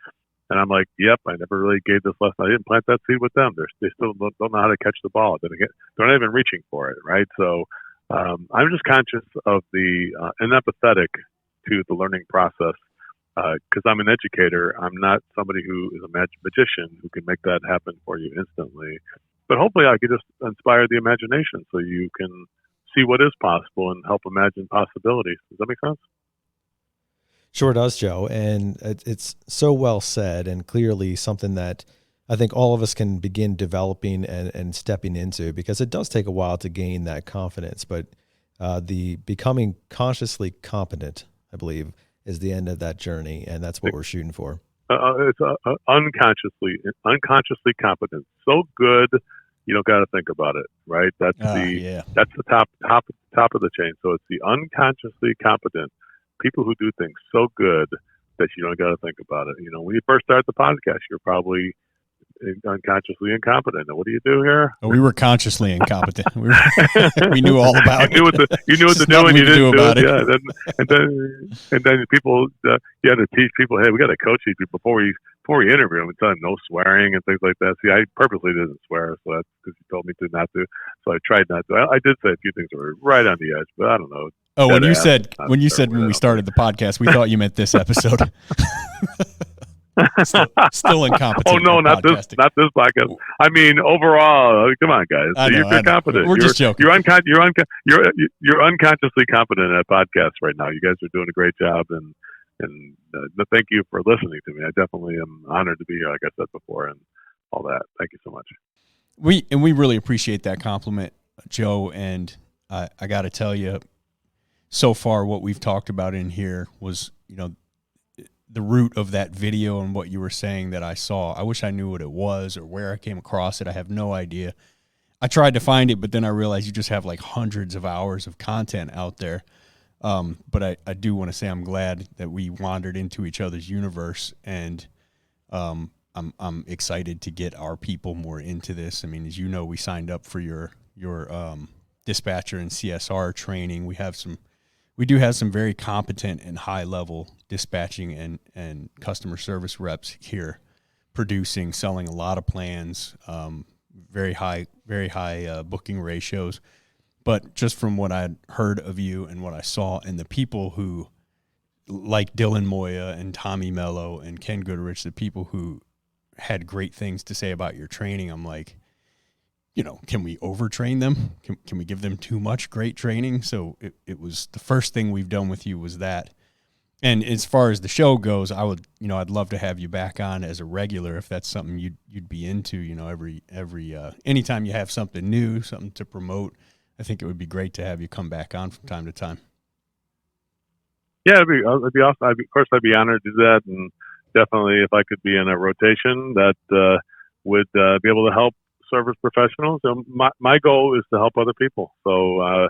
and I'm like, yep, I never really gave this lesson. I didn't plant that seed with them. They still don't know how to catch the ball. They're not even reaching for it, right? So I'm just conscious of and empathetic to the learning process because I'm an educator. I'm not somebody who is a magician who can make that happen for you instantly. But hopefully I could just inspire the imagination so you can see what is possible and help imagine possibilities. Does that make sense? Sure does, Joe. And it's so well said and clearly something that I think all of us can begin developing and stepping into, because it does take a while to gain that confidence. But the becoming consciously competent, I believe, is the end of that journey. And that's what we're shooting for. It's unconsciously competent. So good, you don't got to think about it, right? That's the top of the chain. So it's the unconsciously competent. People who do things so good that you don't got to think about it. When you first start the podcast, you're probably unconsciously incompetent. Now, what do you do here? Oh, we were consciously incompetent. We knew all about it. You knew what to do, and you didn't do it. Yeah, and then people, you had to teach people, hey, we got to coach these people before we interview them and tell them no swearing and things like that. See, I purposely didn't swear, so that's because you told me to not to. So I tried not to. I did say a few things that were right on the edge, but I don't know. Oh, when you said when we started the podcast, we thought you meant this episode. Still incompetent. Oh no, not this podcast. I mean, overall, come on, guys. I know, you're competent. We're just joking. You're unconsciously competent at podcasts right now. You guys are doing a great job, and thank you for listening to me. I definitely am honored to be here, like I said before, and all that. Thank you so much. We really appreciate that compliment, Joe. And I got to tell you, so far what we've talked about in here was, the root of that video and what you were saying that I saw. I wish I knew what it was or where I came across it. I have no idea. I tried to find it, but then I realized you just have like hundreds of hours of content out there. But I do want to say I'm glad that we wandered into each other's universe, and I'm excited to get our people more into this. I mean, as you know, we signed up for your dispatcher and CSR training. We do have some very competent and high level dispatching and customer service reps here, producing, selling a lot of plans, very high booking ratios. But just from what I'd heard of you and what I saw, and the people who, like Dylan Moya and Tommy Mello and Ken Goodrich, the people who had great things to say about your training, I'm like, can we overtrain them? Can we give them too much great training? So it was the first thing we've done with you was that. And as far as the show goes, I'd love to have you back on as a regular if that's something you'd be into. Every anytime you have something new, something to promote, I think it would be great to have you come back on from time to time. Yeah, it'd be awesome. Of course, I'd be honored to do that, and definitely if I could be in a rotation that would be able to help service professionals. My goal is to help other people. So,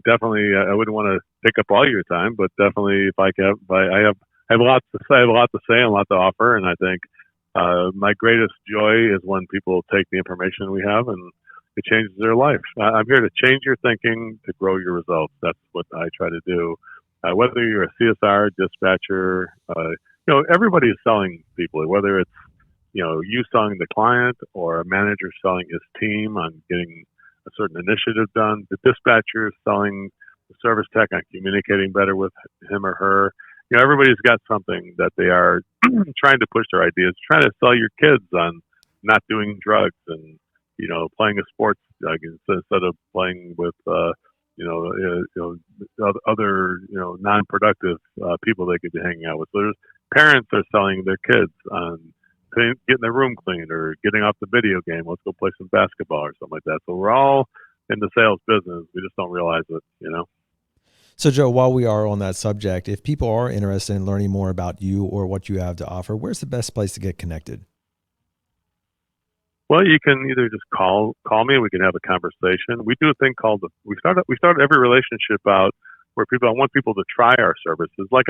definitely, I wouldn't want to take up all your time, but definitely, if I have a lot to say, and a lot to offer, and I think my greatest joy is when people take the information we have and it changes their life. I'm here to change your thinking, to grow your results. That's what I try to do. Whether you're a CSR, dispatcher, everybody is selling people, whether it's, you selling the client or a manager selling his team on getting a certain initiative done, the dispatcher is selling the service tech on communicating better with him or her. Everybody's got something that they are trying to push their ideas, trying to sell your kids on not doing drugs and, playing a sports instead of playing with, other, non-productive people they could be hanging out with. So parents are selling their kids on getting their room cleaned or getting off the video game. Let's go play some basketball or something like that. So we're all in the sales business. We just don't realize it, So, Joe, while we are on that subject, if people are interested in learning more about you or what you have to offer, where's the best place to get connected? Well, you can either just call me and we can have a conversation. We do a thing called we start every relationship out where I want people to try our services, like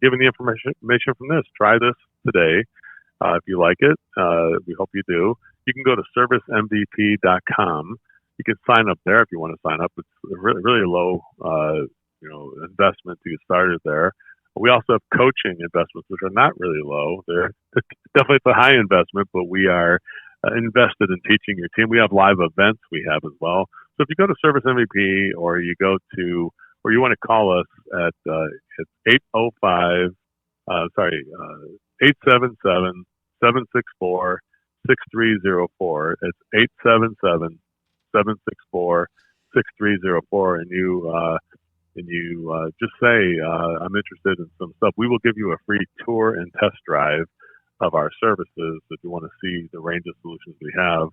giving the information from this. Try this today. If you like it, we hope you do. You can go to servicemvp.com. You can sign up there if you want to sign up. It's a really low, investment to get started there. We also have coaching investments, which are not really low. They're definitely it's a high investment, but we are invested in teaching your team. We have live events we have as well. So if you go to Service MVP or you want to call us at 877-764-6304. It's 877-764-6304. And you just say, I'm interested in some stuff. We will give you a free tour and test drive of our services if you want to see the range of solutions we have.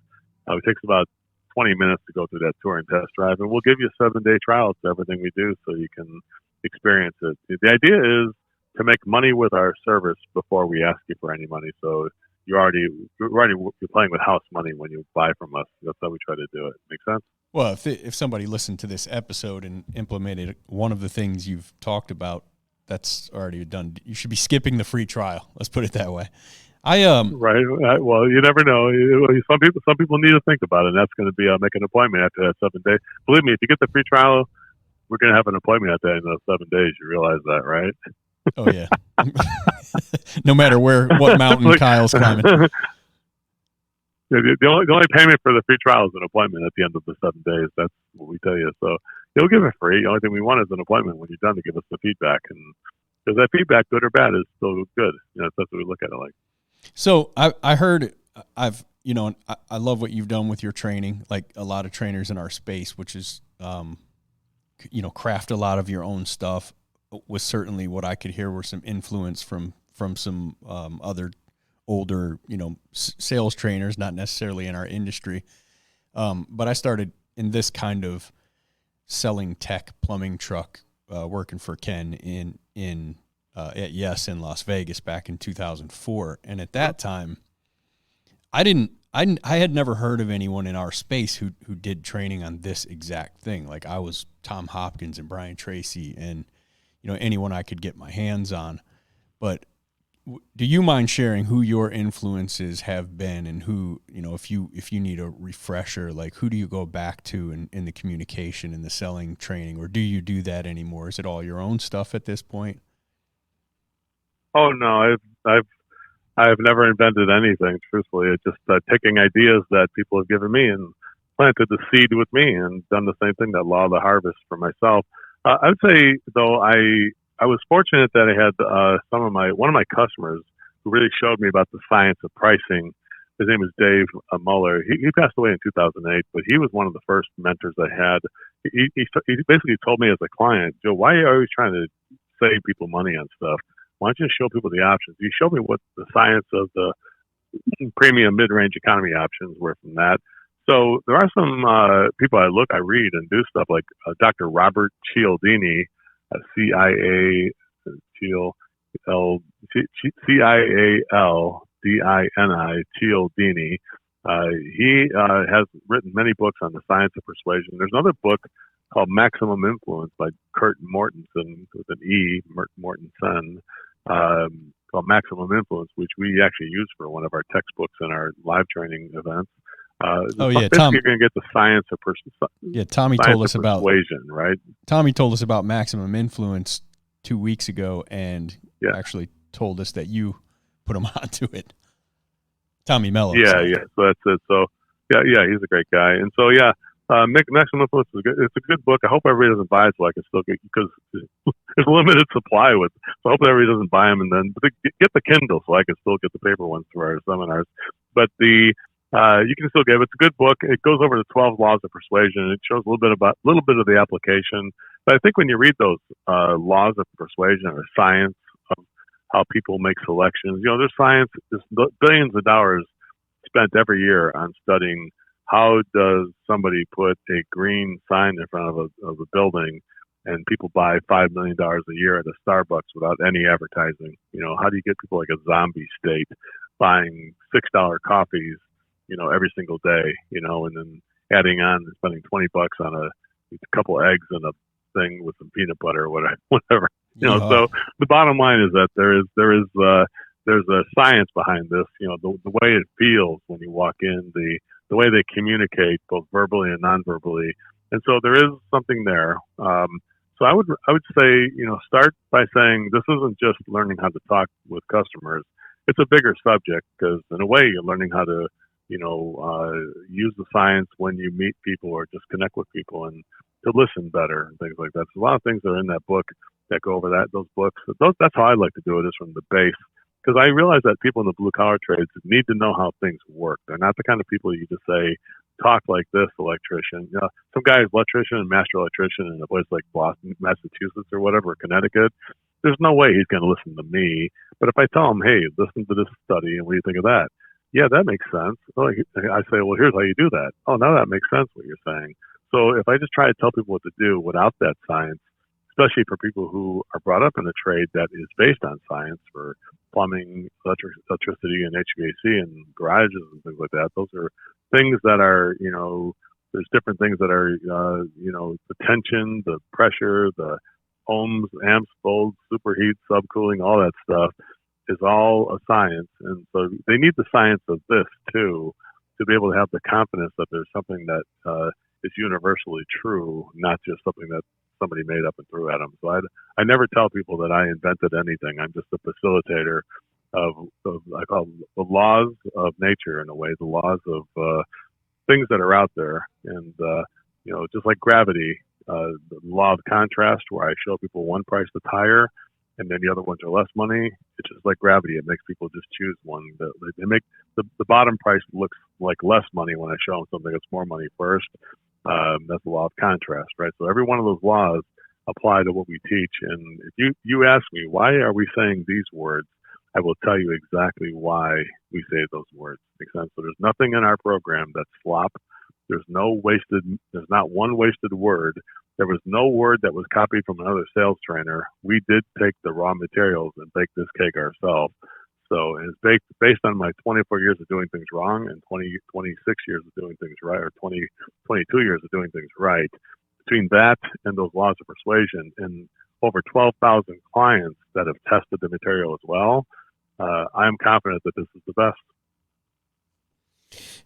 It takes about 20 minutes to go through that tour and test drive, and we'll give you a 7-day trial to everything we do so you can experience it. The idea is to make money with our service before we ask you for any money. So you're playing with house money when you buy from us. That's how we try to do it. Make sense? Well, if somebody listened to this episode and implemented one of the things you've talked about, that's already done. You should be skipping the free trial. Let's put it that way. Right. Well, you never know. Some people need to think about it. And that's going to be make an appointment after that 7 days. Believe me, if you get the free trial, we're going to have an appointment at the end of those 7 days. You realize that, right? Oh yeah. No matter what mountain Kyle's climbing. The only payment for the free trial is an appointment at the end of the 7 days. That's what we tell you. So you'll give it free. The only thing we want is an appointment when you're done to give us the feedback. And because that feedback, good or bad, is still good. That's what we look at it like. So I heard I love what you've done with your training, like a lot of trainers in our space, which is, craft a lot of your own stuff. Was certainly what I could hear were some influence from some other older, sales trainers, not necessarily in our industry. But I started in this kind of selling tech plumbing truck, working for Ken at Yes in Las Vegas back in 2004. And at that time, I had never heard of anyone in our space who did training on this exact thing. Like I was Tom Hopkins and Brian Tracy and, anyone I could get my hands on. But do you mind sharing who your influences have been and who, if you need a refresher, like who do you go back to in the communication and the selling training, or do you do that anymore? Is it all your own stuff at this point? Oh no, I've never invented anything. Truthfully, it's just taking ideas that people have given me and planted the seed with me, and done the same thing, that law of the harvest for myself. I would say though, I was fortunate that I had one of my customers who really showed me about the science of pricing. His name is Dave Muller. He passed away in 2008, but he was one of the first mentors I had. He basically told me as a client, Joe, why are you always trying to save people money on stuff? Why don't you show people the options? He showed me what the science of the premium mid-range economy options were from that. So there are some people I read and do stuff like Dr. Robert Cialdini, CIA Cialdini, Cialdini. He has written many books on the science of persuasion. There's another book called Maximum Influence by Kurt Mortensen, with an E, Mortensen, called Maximum Influence, which we actually use for one of our textbooks in our live training events. Tom, you're going to get the science of Tommy told us about persuasion, right? Tommy told us about Maximum Influence 2 weeks ago, and actually told us that you put him onto it. Tommy Mello. Yeah. So that's it. So yeah, he's a great guy, and so Maximum Influence is good. It's a good book. I hope everybody doesn't buy it so I can still get, because there's a limited supply with. So I hope everybody doesn't buy them, and then get the Kindle so I can still get the paper ones for our seminars. But you can still get it. It's a good book. It goes over the 12 laws of persuasion. It shows a little bit of the application. But I think when you read those laws of persuasion, or science of how people make selections, there's science. There's billions of dollars spent every year on studying how does somebody put a green sign in front of a building, and people buy $5 million a year at a Starbucks without any advertising. How do you get people like a zombie state buying $6 coffees, every single day, and then adding on and spending $20 on a couple eggs and a thing with some peanut butter or whatever. So the bottom line is that there's a science behind this. The way it feels when you walk in, the way they communicate both verbally and non-verbally, and so there is something there. So I would say, start by saying this isn't just learning how to talk with customers. It's a bigger subject, because in a way you're learning how to use the science when you meet people or just connect with people, and to listen better and things like that. So a lot of things are in that book that go over those books. That's how I like to do it, is from the base, because I realize that people in the blue collar trades need to know how things work. They're not the kind of people you just say, talk like this, electrician. Some guy is electrician and master electrician in a place like Boston, Massachusetts, or whatever, Connecticut. There's no way he's going to listen to me. But if I tell him, hey, listen to this study, and what do you think of that? Yeah, that makes sense. So I say, well, here's how you do that. Oh, now that makes sense what you're saying. So if I just try to tell people what to do without that science, especially for people who are brought up in a trade that is based on science, for plumbing, electricity, and HVAC, and garages and things like that, those are things that are, there's different things that are, the tension, the pressure, the ohms, amps, volts, superheat, subcooling, all that stuff is all a science. And so they need the science of this too, to be able to have the confidence that there's something that is universally true, not just something that somebody made up and threw at them. So I never tell people that I invented anything. I'm just a facilitator of I call them the laws of nature, in a way, the laws of things that are out there. And, just like gravity, the law of contrast, where I show people one price that's higher, and then the other ones are less money. It's just like gravity. It makes people just choose one. They make the bottom price looks like less money when I show them something that's more money first. That's the law of contrast, right? So every one of those laws apply to what we teach. And if you ask me, why are we saying these words? I will tell you exactly why we say those words. Makes sense? So there's nothing in our program that's slop. There's not one wasted word. There was no word that was copied from another sales trainer. We did take the raw materials and bake this cake ourselves. So it's based on my 24 years of doing things wrong and 26 years of doing things right, or 22 years of doing things right. Between that and those laws of persuasion and over 12,000 clients that have tested the material as well, I'm confident that this is the best.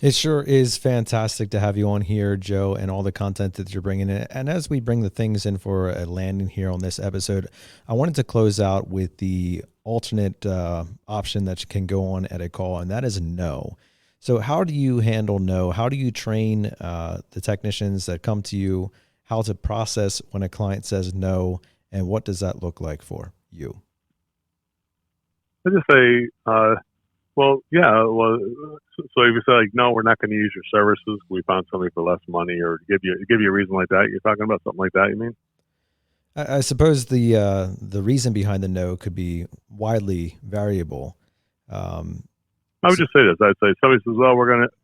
It sure is fantastic to have you on here, Joe, and all the content that you're bringing in. And as we bring the things in for a landing here on this episode, I wanted to close out with the alternate option that can go on at a call, and that is no. So how do you handle no? How do you train the technicians that come to you how to process when a client says no, and what does that look like for you? I just say, so if you say like, no, we're not going to use your services, we found somebody for less money, or give you a reason like that. You're talking about something like that, you mean? I suppose the reason behind the no could be widely variable. I would just say this. I'd say somebody says, well,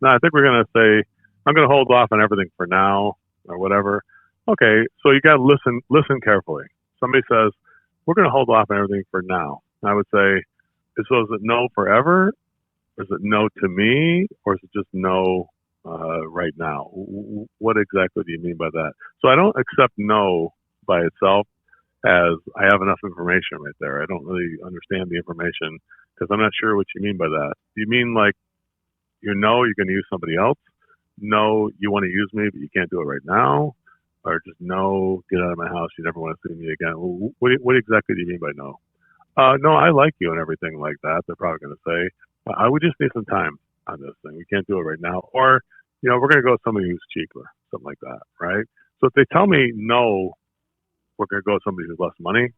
I think we're going to say, I'm going to hold off on everything for now, or whatever. Okay, so you got to listen carefully. Somebody says, we're going to hold off on everything for now. I would say, so is it no forever? Is it no to me? Or is it just no right now? What exactly do you mean by that? So I don't accept no by itself as I have enough information right there. I don't really understand the information because I'm not sure what you mean by that. Do you mean like, you're going to use somebody else? No, you want to use me, but you can't do it right now? Or just no, get out of my house, you never want to see me again? What exactly do you mean by no? No, I like you and everything like that. They're probably going to say, I would just need some time on this thing. We can't do it right now. Or, we're going to go with somebody who's cheaper, something like that, right? So if they tell me, no, we're going to go with somebody who's less money,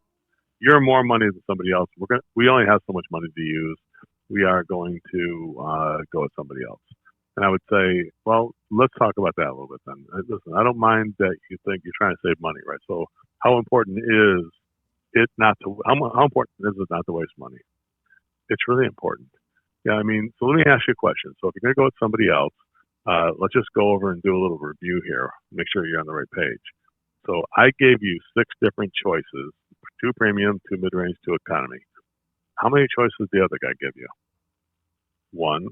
you're more money than somebody else. We only have so much money to use. We are going to go with somebody else. And I would say, well, let's talk about that a little bit then. Listen, I don't mind that you think you're trying to save money, right? So how important is how important is it not to waste money? It's really important. Yeah, so let me ask you a question. So if you're going to go with somebody else, let's just go over and do a little review here. Make sure you're on the right page. So I gave you 6 different choices, 2 premium, 2 mid-range, 2 economy. How many choices did the other guy give you? 1.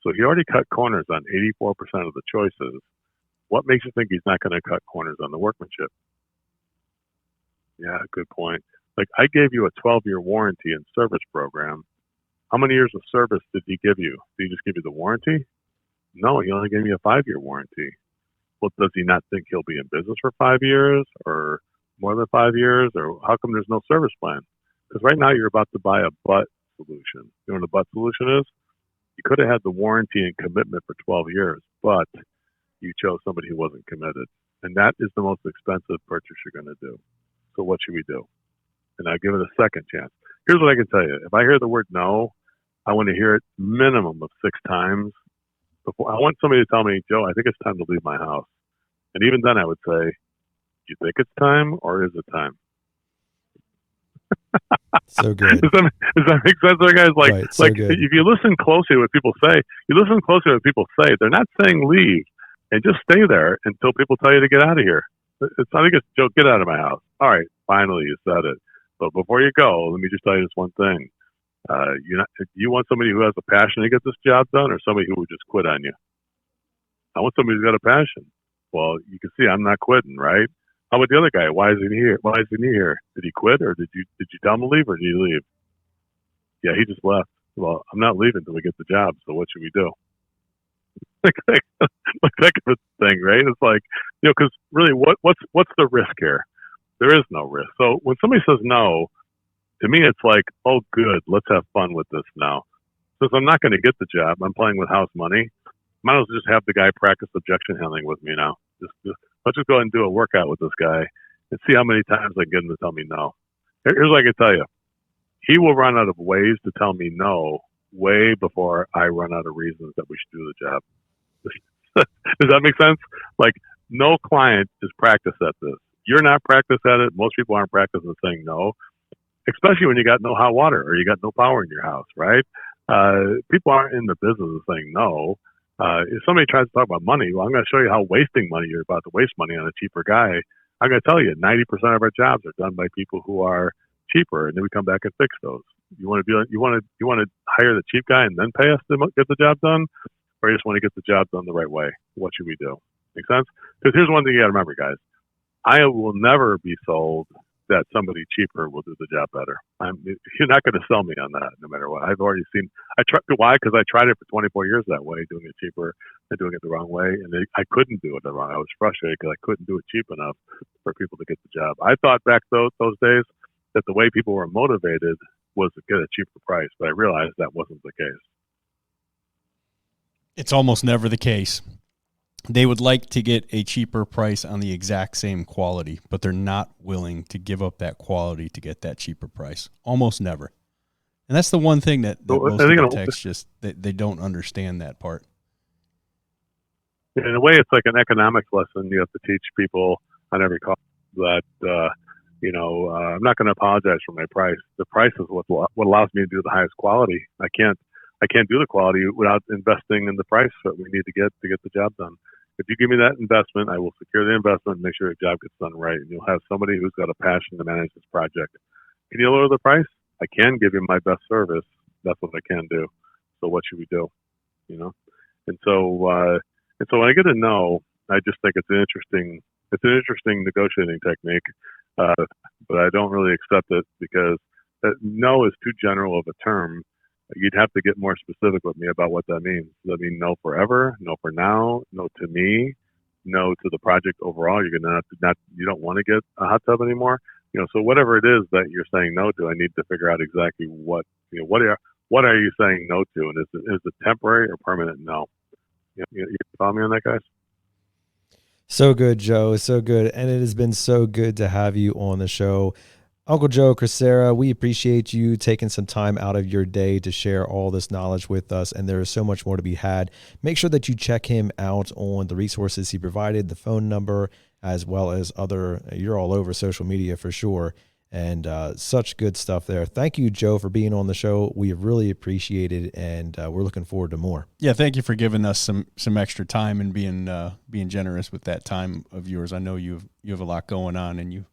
So he already cut corners on 84% of the choices. What makes you think he's not going to cut corners on the workmanship? Yeah, good point. Like I gave you a 12-year warranty and service program. How many years of service did he give you? Did he just give you the warranty? No, he only gave me a 5-year warranty. Well, does he not think he'll be in business for 5 years or more than 5 years? Or how come there's no service plan? Because right now you're about to buy a butt solution. You know what a butt solution is? You could have had the warranty and commitment for 12 years, but you chose somebody who wasn't committed. And that is the most expensive purchase you're going to do. So what should we do? And I give it a second chance. Here's what I can tell you. If I hear the word no, I want to hear it minimum of 6 times. Before I want somebody to tell me, Joe, I think it's time to leave my house. And even then I would say, you think it's time or is it time? So good. Does that make sense there, guys? Like, right, so like good. if you listen closely to what people say, they're not saying leave and just stay there until people tell you to get out of here. It's not like, Joe, get out of my house. All right, finally you said it. But before you go, let me just tell you this one thing. You want somebody who has a passion to get this job done or somebody who would just quit on you? I want somebody who's got a passion. Well, you can see I'm not quitting, right? How about the other guy? Why isn't he here? Did he quit or did you tell him to leave or did he leave? Yeah, he just left. Well, I'm not leaving until we get the job, so what should we do? Like that kind of thing, right? It's like, because really what's the risk here? There is no risk. So when somebody says no, to me it's like, oh good, let's have fun with this now. Since I'm not going to get the job, I'm playing with house money. Might as well just have the guy practice objection handling with me now. Let's just go ahead and do a workout with this guy and see how many times I can get him to tell me no. Here's what I can tell you. He will run out of ways to tell me no way before I run out of reasons that we should do the job. Does that make sense? Like, no client is practiced at this. You're not practiced at it. Most people aren't practiced at saying no, especially when you got no hot water or you got no power in your house, right? People aren't in the business of saying no. If somebody tries to talk about money, well, I'm going to show you how wasting money you're about to waste money on a cheaper guy. I'm going to tell you, 90% of our jobs are done by people who are cheaper, and then we come back and fix those. You want to hire the cheap guy and then pay us to get the job done, or you just want to get the job done the right way? What should we do? Make sense? Because here's one thing you got to remember, guys. I will never be sold that somebody cheaper will do the job better. You're not going to sell me on that, no matter what. I've already seen. Why? Because I tried it for 24 years that way, doing it cheaper and doing it the wrong way, and I couldn't do it the wrong. I was frustrated because I couldn't do it cheap enough for people to get the job. I thought back those days that the way people were motivated was to get a cheaper price, but I realized that wasn't the case. It's almost never the case. They would like to get a cheaper price on the exact same quality, but they're not willing to give up that quality to get that cheaper price. Almost never. And that's the one thing that most of the techs just, they don't understand that part. In a way, it's like an economics lesson you have to teach people on every call that, I'm not going to apologize for my price. The price is what allows me to do the highest quality. I can't do the quality without investing in the price that we need to get the job done. If you give me that investment, I will secure the investment and make sure the job gets done right. And you'll have somebody who's got a passion to manage this project. Can you lower the price? I can give you my best service. That's what I can do. So what should we do? And so when I get a no, I just think it's an interesting negotiating technique. But I don't really accept it because no is too general of a term. You'd have to get more specific with me about what that means. Does that mean no forever, no for now, no to me, no to the project overall? You're gonna you don't want to get a hot tub anymore. So whatever it is that you're saying no to, I need to figure out exactly what are you saying no to, and is it temporary or permanent no? You follow me on that, guys? So good, Joe. So good. And it has been so good to have you on the show. Uncle Joe Crisara, we appreciate you taking some time out of your day to share all this knowledge with us, and there is so much more to be had. Make sure that you check him out on the resources he provided, the phone number, as well as you're all over social media for sure, and such good stuff there. Thank you, Joe, for being on the show. We really appreciate it, and we're looking forward to more. Yeah, thank you for giving us some extra time and being generous with that time of yours. I know you have a lot going on, and you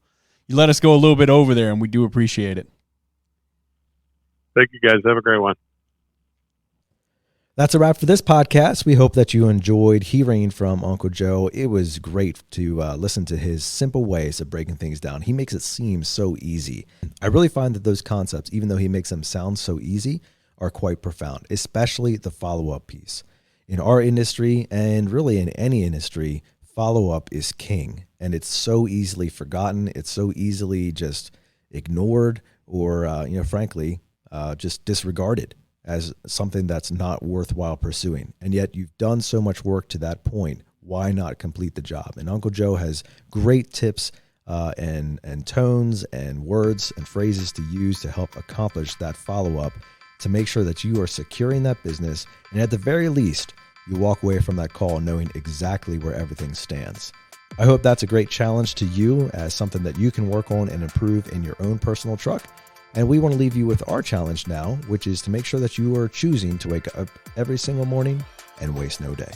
let us go a little bit over there, and we do appreciate it. Thank you, guys. Have a great one. That's a wrap for this podcast. We hope that you enjoyed hearing from Uncle Joe. It was great to listen to his simple ways of breaking things down. He makes it seem so easy. I really find that those concepts, even though he makes them sound so easy, are quite profound, especially the follow-up piece. In our industry, and really in any industry, follow-up is king, and it's so easily forgotten. It's so easily just ignored or, frankly, just disregarded as something that's not worthwhile pursuing. And yet you've done so much work to that point. Why not complete the job? And Uncle Joe has great tips and tones and words and phrases to use to help accomplish that follow-up, to make sure that you are securing that business. And at the very least, you walk away from that call knowing exactly where everything stands. I hope that's a great challenge to you as something that you can work on and improve in your own personal truck. And we want to leave you with our challenge now, which is to make sure that you are choosing to wake up every single morning and waste no day.